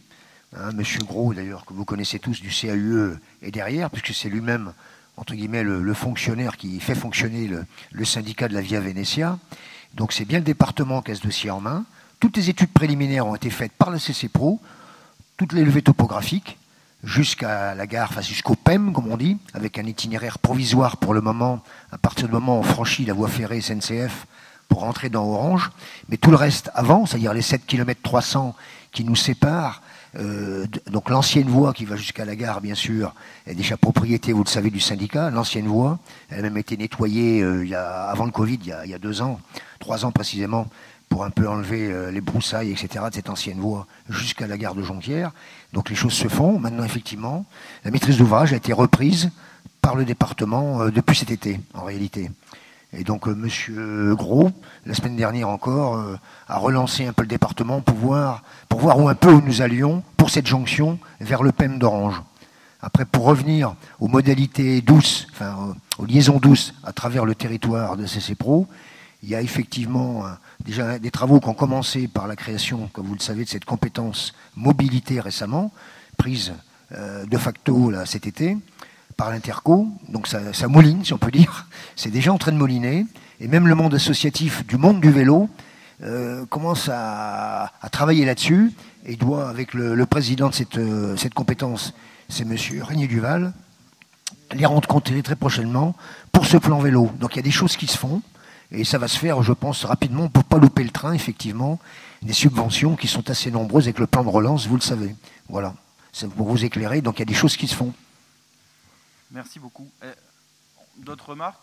M. Gros, d'ailleurs, que vous connaissez tous du CAUE, est derrière, puisque c'est lui-même, entre guillemets, le fonctionnaire qui fait fonctionner le syndicat de la Via Venezia. Donc c'est bien le département qui a ce dossier en main. Toutes les études préliminaires ont été faites par le CCPRO, toutes les levées topographiques, jusqu'à la gare, enfin jusqu'au PEM, comme on dit, avec un itinéraire provisoire pour le moment, à partir du moment où on franchit la voie ferrée SNCF pour rentrer dans Orange. Mais tout le reste avant, c'est-à-dire les 7 km 300 qui nous séparent, donc l'ancienne voie qui va jusqu'à la gare, bien sûr, est déjà propriété, vous le savez, du syndicat. L'ancienne voie, elle a même été nettoyée avant le Covid, il y a 2 ans, 3 ans précisément, pour un peu enlever les broussailles, etc., de cette ancienne voie jusqu'à la gare de Jonquière. Donc les choses se font. Maintenant, effectivement, la maîtrise d'ouvrage a été reprise par le département depuis cet été, en réalité. Et donc, M. Gros, la semaine dernière encore, a relancé un peu le département pour voir où un peu où nous allions pour cette jonction vers le PEM d'Orange. Après, pour revenir aux modalités douces, enfin aux liaisons douces à travers le territoire de CCPRO, il y a effectivement déjà des travaux qui ont commencé par la création, comme vous le savez, de cette compétence mobilité récemment, prise de facto là, cet été, par l'Interco. Donc ça mouline, si on peut dire. C'est déjà en train de mouliner. Et même le monde associatif du monde du vélo commence à travailler là-dessus et doit, avec le président de cette compétence, c'est M. Régnier Duval, les rencontrer très prochainement pour ce plan vélo. Donc il y a des choses qui se font. Et ça va se faire, je pense, rapidement pour ne pas louper le train, effectivement. Des subventions qui sont assez nombreuses avec le plan de relance, vous le savez. Voilà, c'est pour vous éclairer. Donc il y a des choses qui se font. Merci beaucoup. D'autres remarques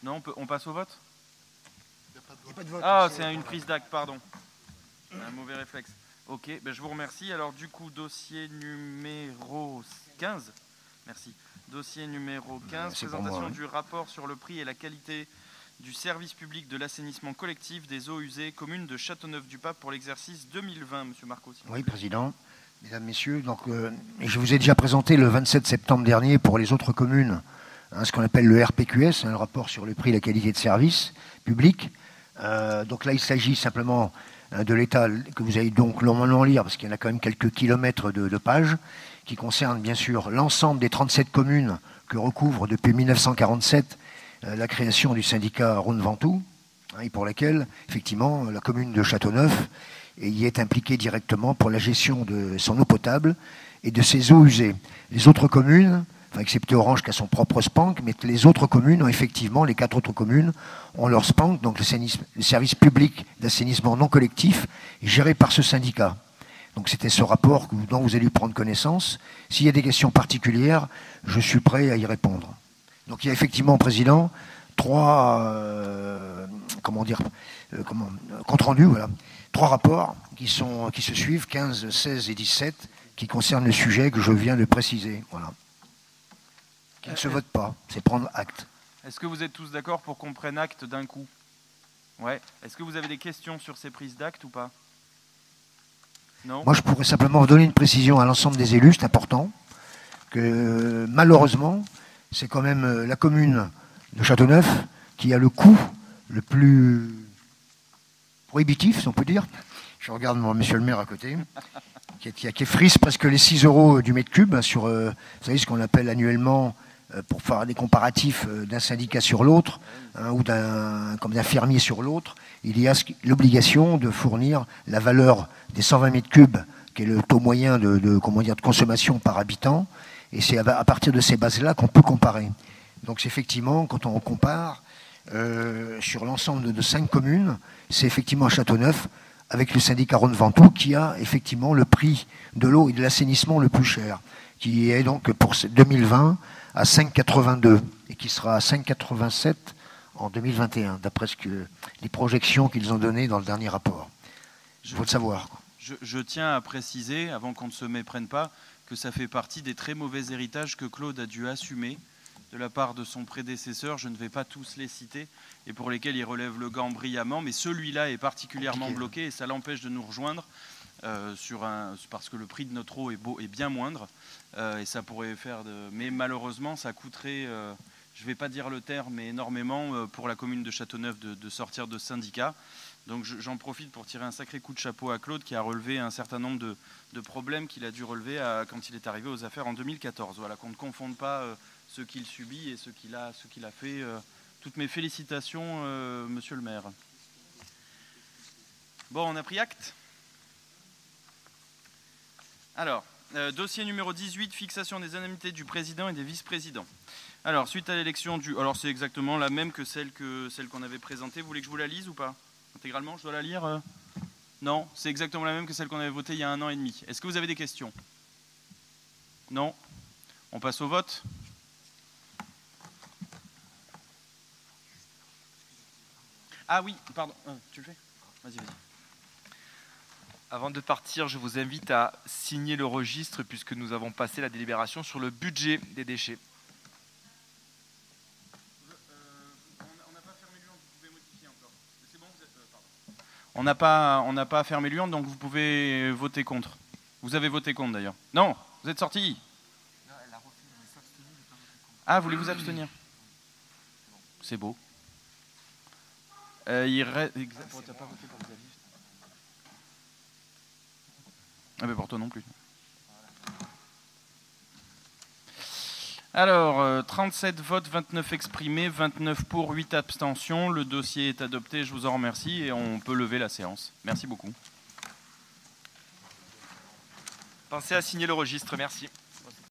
Non, on passe au vote. Il n'y a pas de vote. Ah, c'est une prise d'acte, pardon. Un mauvais réflexe. Ok, ben je vous remercie. Alors du coup, dossier numéro 15. Merci. Dossier numéro 15, présentation du rapport sur le prix et la qualité du service public de l'assainissement collectif des eaux usées communes de Châteauneuf-du-Pape pour l'exercice 2020. Monsieur Marcos. Oui, Président. Mesdames, Messieurs, donc, je vous ai déjà présenté le 27 septembre dernier pour les autres communes ce qu'on appelle le RPQS, le rapport sur le prix et la qualité de service public. Donc là, il s'agit simplement de l'état que vous allez donc longuement lire, parce qu'il y en a quand même quelques kilomètres de pages, qui concerne bien sûr l'ensemble des 37 communes que recouvre depuis 1947 la création du syndicat Rhône-Ventoux, et pour laquelle, effectivement, la commune de Châteauneuf y est impliquée directement pour la gestion de son eau potable et de ses eaux usées. Les autres communes, enfin, excepté Orange qui a son propre SPANC, mais les autres communes ont effectivement, les 4 autres communes, ont leur SPANC, donc le service public d'assainissement non collectif, géré par ce syndicat. Donc c'était ce rapport dont vous allez prendre connaissance. S'il y a des questions particulières, je suis prêt à y répondre. Donc il y a effectivement, Président, 3 comptes rendus, voilà, 3 rapports qui se suivent, 15, 16 et 17, qui concernent le sujet que je viens de préciser. Voilà. Qui ne se vote pas, c'est prendre acte. Est-ce que vous êtes tous d'accord pour qu'on prenne acte d'un coup? Ouais. Est-ce que vous avez des questions sur ces prises d'acte ou pas? Non? Moi, je pourrais simplement vous donner une précision à l'ensemble des élus, c'est important, que malheureusement, c'est quand même la commune de Châteauneuf qui a le coût le plus prohibitif, si on peut dire. Je regarde monsieur le maire à côté, qui effrise presque les 6 € du mètre cube sur, vous savez, ce qu'on appelle annuellement, pour faire des comparatifs d'un syndicat sur l'autre, ou d'un fermier sur l'autre, il y a l'obligation de fournir la valeur des 120 mètres cubes, qui est le taux moyen de consommation par habitant, et c'est à partir de ces bases-là qu'on peut comparer. Donc c'est effectivement, quand on compare sur l'ensemble de 5 communes, c'est effectivement Châteauneuf, avec le syndicat Rhône-Ventoux, qui a effectivement le prix de l'eau et de l'assainissement le plus cher, qui est donc pour 2020 à 5,82 et qui sera à 5,87 en 2021, d'après les projections qu'ils ont données dans le dernier rapport. Il faut le savoir. Je tiens à préciser, avant qu'on ne se méprenne pas, que ça fait partie des très mauvais héritages que Claude a dû assumer de la part de son prédécesseur. Je ne vais pas tous les citer, et pour lesquels il relève le gant brillamment, mais celui-là est particulièrement bloqué et ça l'empêche de nous rejoindre parce que le prix de notre eau est bien moindre, et ça pourrait faire mais malheureusement ça coûterait, je ne vais pas dire le terme, mais énormément pour la commune de Châteauneuf de sortir de ce syndicat. Donc j'en profite pour tirer un sacré coup de chapeau à Claude, qui a relevé un certain nombre de problèmes qu'il a dû relever quand il est arrivé aux affaires en 2014. Voilà, qu'on ne confonde pas ce qu'il subit et ce qu'il a fait. Toutes mes félicitations, monsieur le maire. Bon, on a pris acte. Alors, dossier numéro 18, fixation des indemnités du président et des vice-présidents. Alors, suite à l'élection du... Alors, c'est exactement la même que celle qu'on avait présentée. Vous voulez que je vous la lise ou pas? Intégralement, je dois la lire? Non, c'est exactement la même que celle qu'on avait votée il y a 1 an et demi. Est-ce que vous avez des questions? Non? On passe au vote? Ah oui, pardon, tu le fais? Vas-y, vas-y. Avant de partir, je vous invite à signer le registre puisque nous avons passé la délibération sur le budget des déchets. On n'a pas fermé l'urne, vous pouvez modifier encore. C'est bon, vous êtes... pardon. On n'a pas fermé l'urne, donc vous pouvez voter contre. Vous avez voté contre d'ailleurs. Non, vous êtes sorti. Ah, vous voulez vous abstenir? C'est beau. Il reste... T'as pas voté pour Xavier? Ah ben pour toi non plus. Alors, 37 votes, 29 exprimés, 29 pour, 8 abstentions. Le dossier est adopté, je vous en remercie, et on peut lever la séance. Merci beaucoup. Pensez à signer le registre, merci.